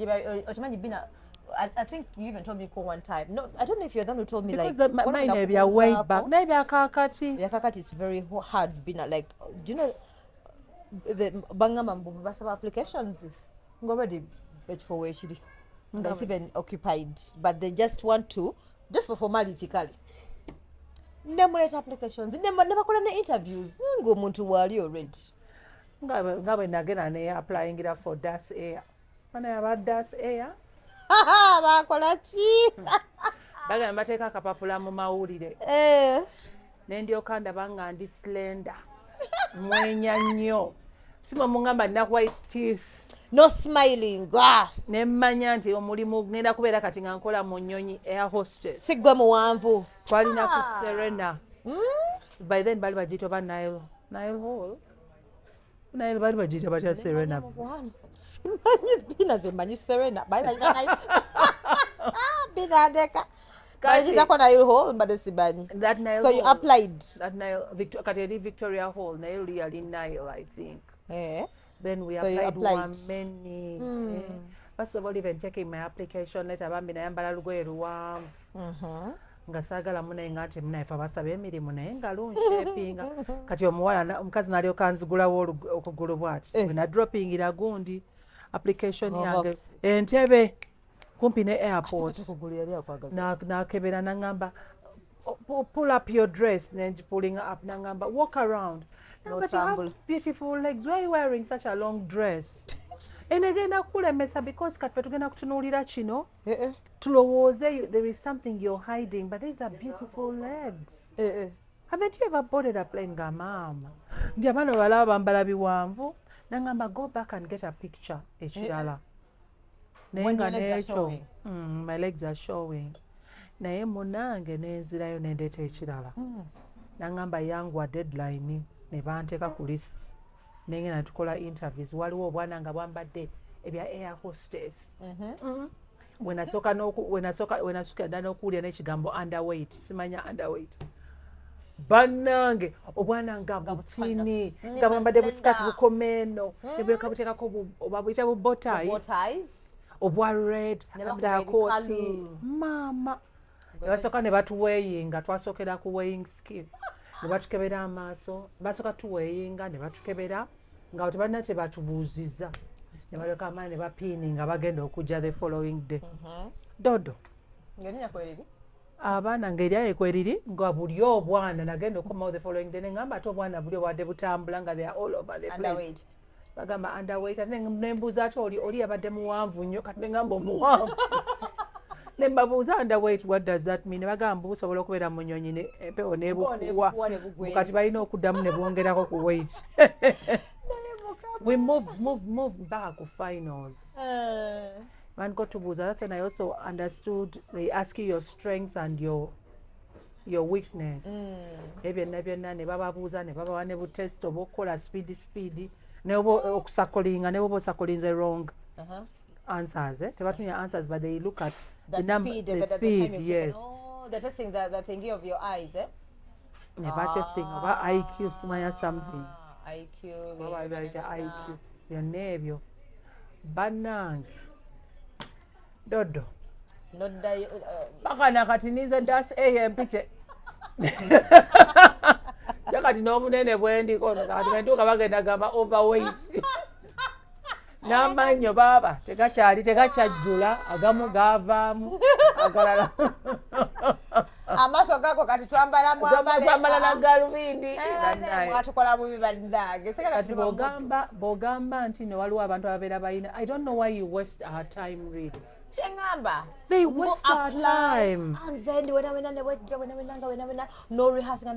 okimanyi bina I think you even told me one time. No, I don't know if you're the one who told me because like mine maybe a way back. Maybe a kakati. Yeah, kakati is very hard. Bina like, do you know the bangamambu basaba applications? Already bet for where she that's even occupied, but they just want to just for formality kali. Nemuleta applications. Never call any interviews. Ngo muntu wali already. Ngabe nagena ne applying it for Das Air. Mana about Das Air? Bakola ki bagamba bateeka akapapula mu mawulire nendyoka ndaba nga ndi slender mwenya nnyo sima mungamba nina white teeth no smiling nemmanya nti omulimu ngenda kubeera kati nga nkola Munyonyi air hostess siggwe muwanvu twalina ku Serena by then bali bagiyita oba Nile Hall Nile bali bagiyita batya Serena simanyi bina zemanyi Serena bina deka bagiyitako Nile Hall mbadde simanyi so you applied that Nile kati Victoria Hall naye luli yali Nile I think then we so applied many first of all even checking my application letter bambi nayambala lugoye luwanvu nga saagala munaye nga nti munaye fe abasaba emirimu naye nga lunshepinga kati omukazi nalyoka nzigulawo okugulu bwati wena droppingira gundi application yange Entebbe kumpi ne airport nakebera nangamba pull up your dress pulling up nangamba walk around but you have beautiful legs, why are you wearing such a long dress? Enegenda kulemesa because kati fe tugenda kutunuulira kino tulowooze there is something you're hiding, but these are beautiful legs. Haven't you ever boarded a plane nga maama ndi abaana balaba bambala biwanvu nangamba go back and get a picture ekirala naye nga nekyo my legs are showing naye munange nenzirayo nendeeta ekirala nangamba yangwa deadline ne banteeka ku list nengenda tukola interviews waliwo obwana nga bwambadde ebya air hostess wenasooka ddala n'okuwulira n'ekigambo underweight simanya underweight bannange obwana nga butini nga bwambadde busikati bukomeeno nebuleka buteekako babuyita bu botais obwa red akooti maama ne basooka ne batuweeyinga twasookera ku weighing skill ne batukebera amaaso basooka tuweeyinga ne batukebera nga tebalina kye batubuuziza ne balyoka amaani ne bapiini nga bagenda okujja the following day dodo abaana ng'eryaye kweriri nga buli obwana nagenda okukomawo the following day neŋŋamba ate obwana buli obwadde butambula nga they are all over the place bagamba underweight ate nembuuza ate oli yabadde muwanvu nnyo kati neŋŋamba omuwanvu ne mbabuuza underweight what does that mean ne bagamba busobola okubeera Munyonyi empewo n'ebufuwa kati balina okuddamu ne bongerako ku weight we move back to finals man got to buza. That's when I also understood they ask you your strength and your weakness ebyonna ne bababuuza ne babawa ne butest oba okukola speed ne oba okusakolinga ne oba osakolinze wrong answers, tebatunya answers, but they look at The number, speed, the the speed, time you've yes. taken. Oh, they're testing the thingy of your eyes, eh? Never testing over IQ, smaya something. IQ. Baba baita IQ. Byonna ebyo. Bannange. Dodo. Nodda Bakana kati nize das empite. Yakati n'omunene bwendiko kati bentuuka bagenda gamba overweight. N'amannyo baaba tegakyajjula agamu gaavaamu agalala. Amaaso gago kati twambala na galubindi. Mwatukola bubi bannange. Kati bw'ogamba nti ne waliwo abantu ababeera balina, I don't know why you waste our time really. Chengamba. They waste our time. And then when I went, no rehearsing.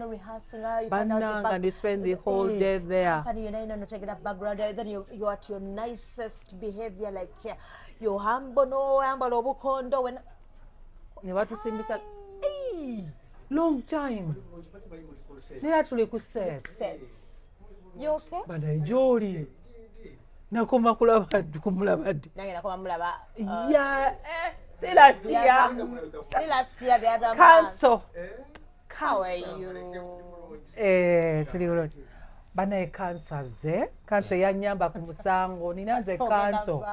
Bannanga, and you spend the whole day there. And you know, taking a background, then you're at your nicest behavior, like you're humble, obukondo. When ne batusimbisa long time. Nera tuli ku sets. You okay? Bana joli. Nakoma kumulaba ddi. Nange nakoma mulaba. Yeah, see last year the other cancel. How are you? Tuli bulungi. Bana cancer yanyamba ku musango. Nina nze cancel.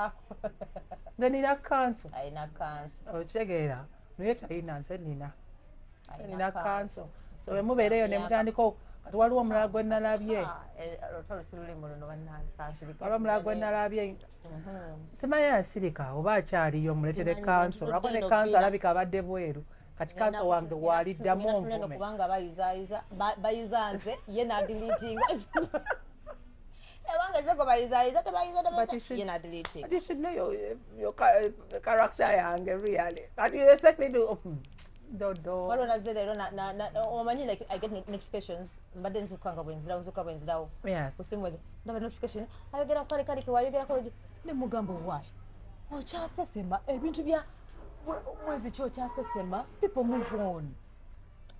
Nina cancel. Aina cancel. Ochegeera. Naye talina nze nina cancel. So bwe mubeereyo ne mutandika kati waliwo omulala gwe nalabye. Waliwo omulala gwe nalabye. Simanyi asirika oba akyaliyo muletere cancel. Lwako ne cancel alabika abadde bweru. Kati cancel wange waliddamu onvume. Kubanga bayuza nze ye nadeletinga. Ewange zeko bayuza tebayuza ye nadeleting. But you should know your character yange really. But you expect me to Dodo. Walo nazero omanyi like I get notifications mbadde nzukanga bwenzirawo. Yes. Usimweze ndaba notification ayogera kale wayogera kale ne mugambo why okyasesema ebintu bya mwezi kyo kyasesema people move on.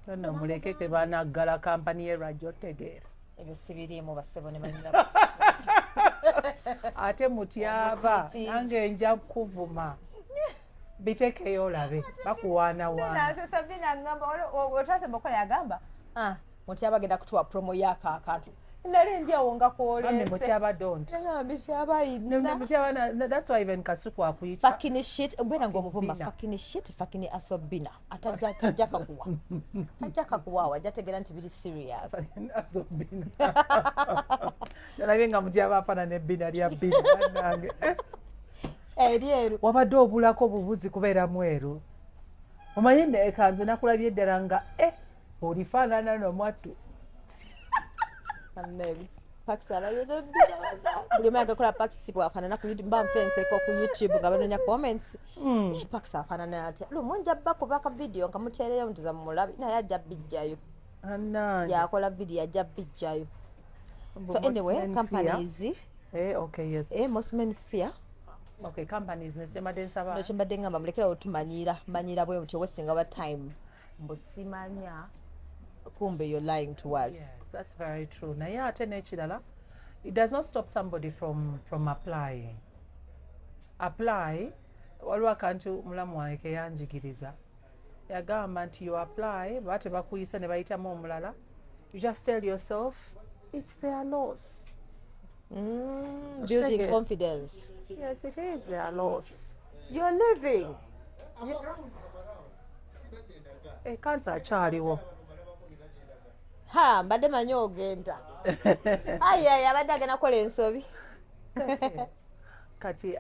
No muleke ke banaggala company ye radio tegeera. Ebyo sibirimu basebo ne manyira. Ate mutyaba nange nja kuvuma. Bitekeyo olabe bakuwaana. Nase Sabina ngamba otwase mokola yagamba mutyaba agenda kutuwa promo yaka akantu nali ndyawo nga kwolese. Mutyaba don't. Mutyaba ina. Mutyaba that's why even Kasuku akuyita. Fucking shit mbena ngomuvuma fucking shit fucking asobina atajaka kuwa. Atajaka kuwa wajategera nti biri serious. Asobina. Nalabye nga mutyaba afana ne bina lya bina nange. Erieru wabadde obulako bubuzi kubeera mweru. Omanyi ne kanze nakulabye ddala nga olifaanana n'omwattu. Annebi Paxala yodo buli manga kola Pax bwafanana ku YouTube mba mfense ko ku YouTube nga banonya comments. Pax afanana ati lo monja bako baka video nkamutereyo ntuza mulabi na yaja bijjayo. Yakola video yaja bijjayo. So anyway companies okay yes most men fear. Okay, companies nesemade nsaba. Nekyembadde ngamba mulekera otumanyira bwe mutyo wasting our time. Mbusimanya kumbe you're lying to us. Yes, that's very true. Naye ate n'ekirala, it does not stop somebody from applying. Apply, waliwo akantu mulamu wange ke yanjigiriza. Yagamba nti you apply, bate bakuyisa ne bayitamu omulala. You just tell yourself, it's their loss. Building confidence. Yes, it is their loss. You're living. Cancer akyaliwo. Mbadde manyi ogenda. Ayi abadde agenda kukola ensobi. Kati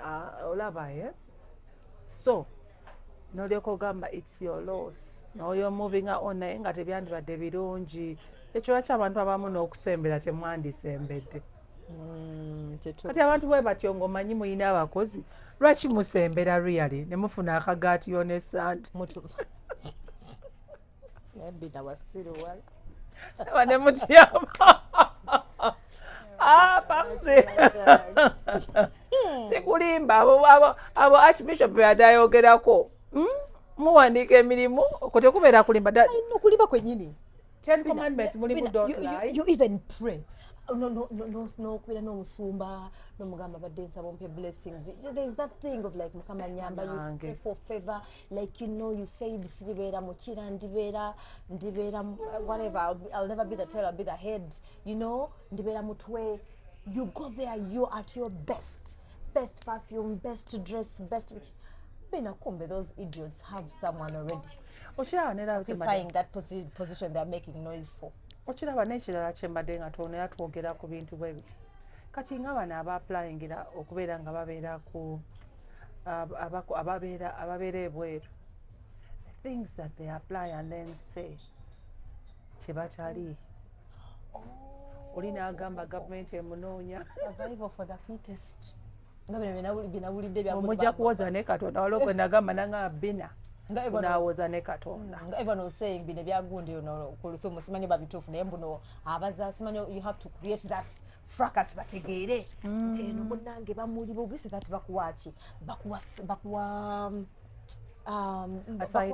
olaba so n'olyoka ogamba it's your loss. Now you're moving on naye nga tebyandibadde birungi. Ekyo lwaki abantu abamu n'okusembera temwandisembedde. Kati abantu bwe batyo ng'omanyi muyina abakozi lwaki musembera really ne mufuna akagaatiyo ne sante nebina wasiru wali ne mutyama Paxi sikulimba abo Archbishop yadayogerako muwandiika emirimu ko tekubeera kulimba kulimba kwennyini. 10 commandments mulimu don't lie. You even pray. n'okubeera n'omusumba n'omugamba badde nsaba ompe blessings. There's that thing of like mukama nyamba, you pray for favor, like you said siribeera mukira ndibeera whatever, I'll never be the tail, I'll be the head, ndibeera mutwe. You go there, you're at your best perfume, best dress, best BINA kumbe those idiots have someone already occupying that position they're making noise for. Okiraba n'ekirala kyembadde nga twonera twogera ku bintu bwe biti kati nga bano aba-applyingira okubeera nga babeera ku ababeera ebweru, the things that they apply and then say kye bakyali oli n'agamba gavumenti emunoonya survival for the fittest nga binawulidde omujja kuwoza ne Katonda waliwo gwe nagamba nanga BINA nawoza ne Katonda nga everyone was saying bino byagundi ku Luthumu simanyi babituufu naye mbuno abaza simanyi you have to create that fracas bategeere nti eno munnange bamuli bubisi that bakuwaki bakuwa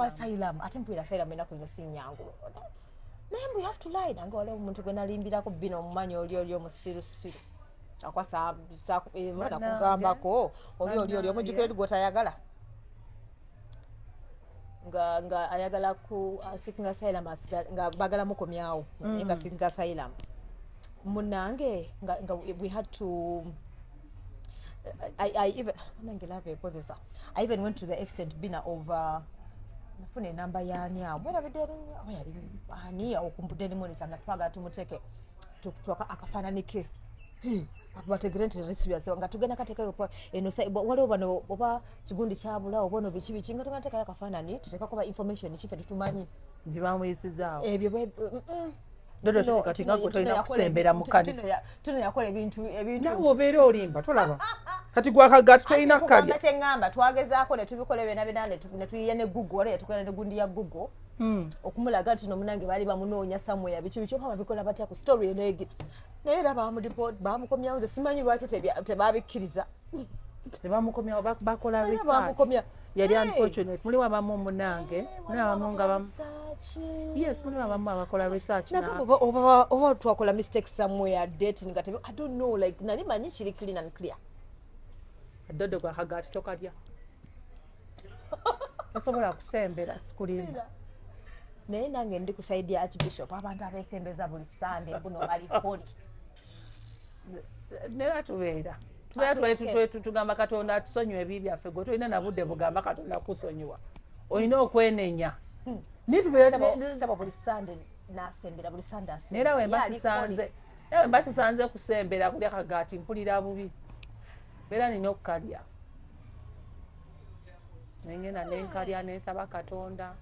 asylum ate mpulira asylum ennaku zino si nnyangu naye mbu you have to lie nange waliwo omuntu gwe nalimbirako BINA omumanyi oli omusirusiru akwasa nakugambako oli omujjukire gwotayagala nga ayagala ku seeking asylum nga bagala mukomyawo nga seeking asylum munange nga we had to I even I even went to the extent BINA of nafuna enamba yani awo mwera ani okumpudde ni monitor nga twagala tumuteke akafaananike bategere nti serious nga tugenda katekayo eno waliwo bano oba kigundi kyabula obono biki nga tugenda tekayo akafaanani tutekako ba information kife tetumanyi nti bamuyisizaawo ebyo dodo kati nga tolina kusembera mu kanisa tuno yakola ebintu nawe obeera olimba tolaba kati gwakagati tolina kalya kyengamba twagezaako ne tubikola bena ne tuyiya ne Google wala yatukola ne gundi ya Google okumulaga nti nomunange baali bamunoonya somewhere biki oba babikola batya ku story enegi naye era bamukomyawo nze simanyi lwaki tebabikkiriza tebamukomyawo bakola research yali unfortunate muli wabamu omunange muli wabamu nga yes muli wabamu abakola research oba twakola mistake somewhere dating nga I don't know like nali manyi kiri clean and clear dodo gwakagati tokalya osobola kusembera sikulimba naye nange ndi kusaidia archbishop abantu abesembeza buli Sunday mbuno bali poli nera tubeera tugamba Katonda atusonyiwa ebibi byaffe gwe tolina na budde bugamba Katonda kusonyiwa olina okwenenya saba buli Sunday nasembera buli Sunday nera wembasisanze kusembera kulya kagati mpulira bubi beera nina okukalya nengenda nenkalya nensaba Katonda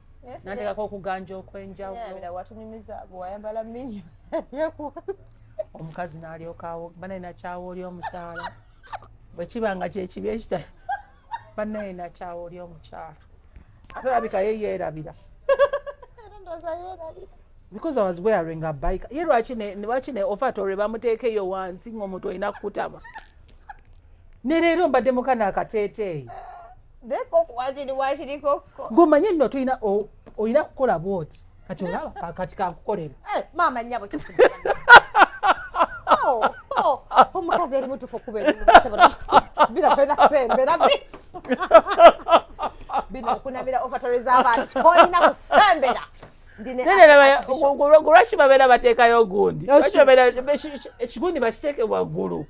nantekako okuganja okwenjawulo watunyumiza bwewayambala mini omukazi n'alyokawo banalina kyawo oli omukyala bwekibanga kyekibi ekita banalina kyawo oli omukyala ate olabika ye yeerabira because I was wearing a bike ye lwaki ne ofatore bamuteekeyo wansi ng'omuntu olina kukutama ne mbadde mukana akateeteeyi ng'omanye nno olina kukola bwoti kati olaba kati kankukolera maama nnyabo omukazi eri mutufu okubeerabinasembera bino okunabira ofatoreza abantu olina kusembera lwaki babeera bateekayo ogundi ekigundi bakiteeke waggulu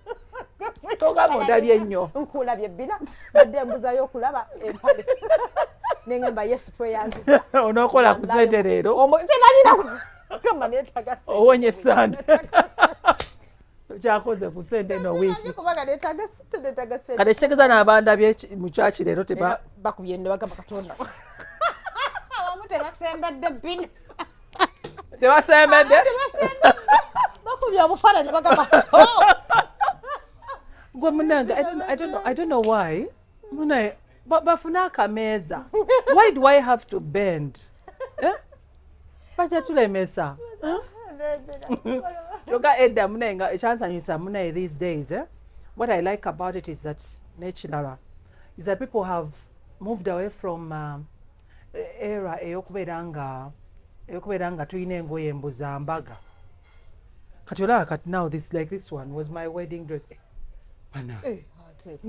togamba ondabye ennyo nkulabye BINA badde embuzayo okulaba empale nengamba Yesu tweyanziza onookola ku sente leero kamba neetaga sente owonye sande kyakoze ku sente eno wiiki kubanga neetaga sente kati ekitegeeza n'abandabye mu kyaki leero bakubye ne bagamba Katonda abamu tebasembedde BINA tebasembedde bakubye omufaananyi bagamba gwe munange I don't know why munaye bafuna akameeza why do I have to bend bajja tulemesa yoga edda munaye nga ekyansanyusa munaye these days what I like about it is that nekirala is that people have moved away from era eyokubeera nga tulina engoye embuzambaga Katola kat now this like this one was my wedding dress. Mana. Ate.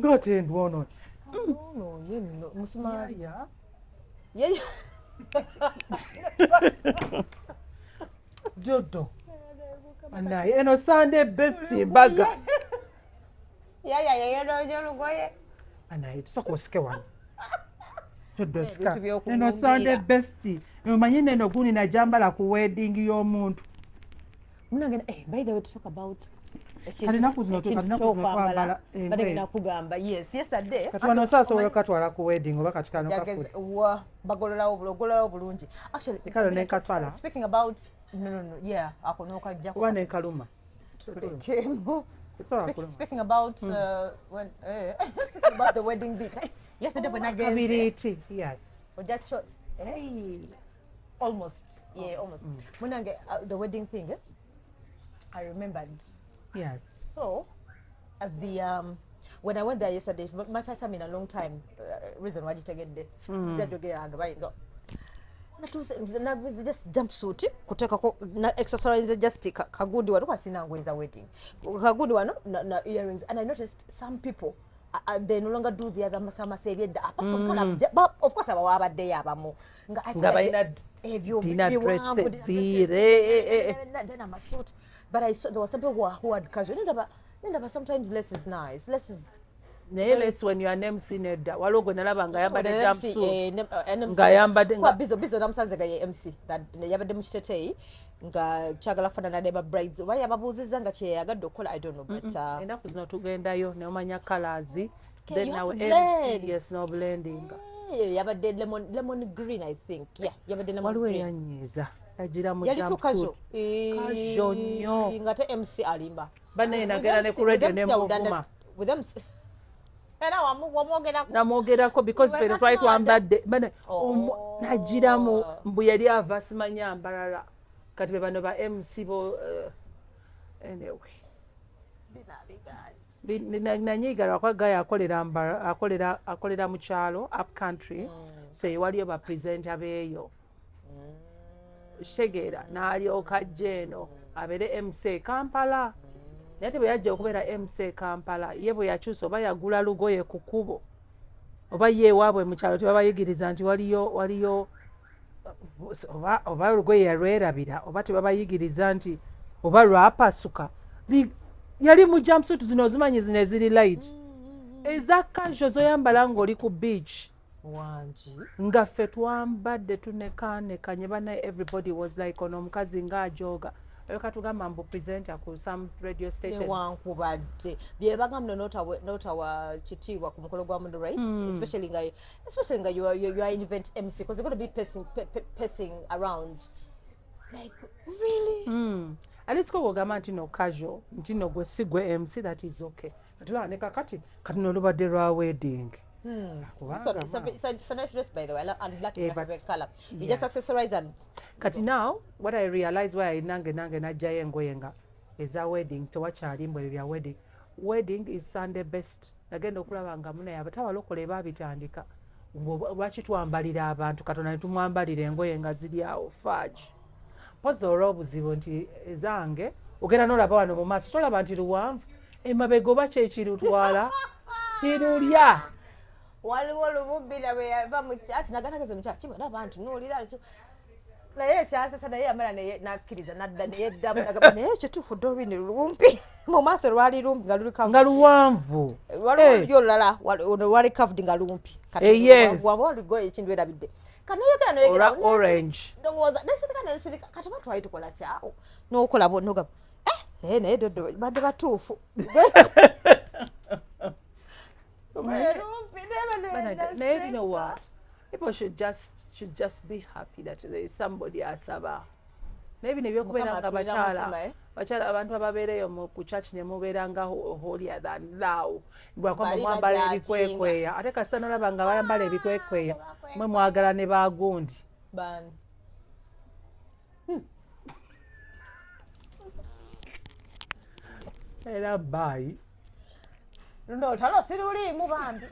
Got and one on. No, no, musuma. Yeah. Yeah. Jodo. Mana, eno Sunday best baga. Yeah, no, go. Mana, tusoko sike one. Jodo ska. Eno Sunday best. Umanyi neno guni na jamba la ku wedding y'omuntu. By the way, to talk about kugamba yes yesterday katwano sasa oyo katwala ku wedding oba katikano kafu bagololawo bulungi actually ekalo ne kasala speaking about no yeah akonoka jako wana ekaluma speaking about when about the wedding bit yesterday when again yes just short almost munange the wedding thing I remembered. Yes. So, at the when I went there yesterday, my first time in a long time. Reason why did I get there? Just jumpsuit. Kuteka na accessories just kagudi wanu wasina ngweza wedding. Kagudi wanu na earrings, and I noticed some people they no longer do the other masama sevye apart from kind of course abawa day abamu. Nga dinner dresses then I'm a suit. But I saw there was some people who had casual. Sometimes less is nice. Less is less when you are MC Neda. Walogo nalaba nga yamba de jumpsuit. Nga yamba de nga bizo namsanze ga MC that yaba de mshitete nga chagala fana na deba brides. Why yababuziza nga che yagadde okola I don't know but enda kuzina tugendayo ne omanya colors. Then now MC yes no blending. Yaba de lemon green I think. Yeah, yaba de lemon green. Waliwe yanyiza. Ajira mu yali jumpsuit. Kajo nnyo ngate MC alimba bane nagera ne ku radio ne muvuma with them era namwogerako because they try to ambadde bane najira mu mbu yali ava simanya ambalala kati be bano ba MC bo anyway nanyiga kwa gaya akolera mu kyalo up country say waliyo ba presenter beeyo Shegera n'alyoka jeno abere MC Kampala nate bwe yajja okubeera MC Kampala ye bwe yakyusa oba yagula lugoye ku kkubo oba ye waabwe mu kyalo tebabayigiriza nti waliyo oba lugoye yalwerabira oba tebabayigiriza nti oba lwapasuka yali mu jumpsuit zino zimanyi zino eziri light eza casual zoyambala ng'oli ku beach wanji nga ffe twambadde tunekanekanye bana everybody was like ono omukazi ng'ajoga eyo katugamba mbu presenter ku some radio station newankubadde bye bagamba notawa kitiibwa ku mukolo gwa mundo right especially nga you are event MC because you're going to be pacing around like really at least ko wogamba nti no casual nti no gwe sigwe MC that is okay natulaboneka kati nolubadde lwa wedding it's a nice dress by the way and black favorite color you just accessorize and kati now what I realize why nange najjayo engoye nga eza weddings tewakyali mbwe bya wedding is Sunday best nagenda okulaba nga munaye abatawalokola babitandika lwaki twambalira abantu Katonda ne tumwambalira engoye nga ziri awo faaji poza olw'obuzibu nti ezange ogenda n'olaba wano mu maaso tolaba nti luwanvu emabega oba kyekirutwala kirulya waliwo lububbira bwe yava mu kyaki naganageze mu kyaki bwe abantu nuulira naye ekyasasa naye yamala nakkiriza nadda neyeddamu nagamba naye ekituufu dde olwini lumpi mu maaso lwali lumpi nga luli nga luwanvu waliwo olulyo olulala lwali kavudi nga lumpi waligoye ekindu erabidde kanoyogera orange ndowooza nesirika kati oba twali tukola kyawo n'okola bonogamba naye doddo badde batuufu you know what? People should just be happy that there is somebody asaba. Maybe nebyokubeera nga bakyala abantu ababeereyo ku church ne mubeera nga holier than thou. Bwakoma mwambala ebikwekweya ate kasita nolaba nga bayambala ebikwekweya mwe mwagala ne baagundi. Era bye. No, talo sirulimu bambi.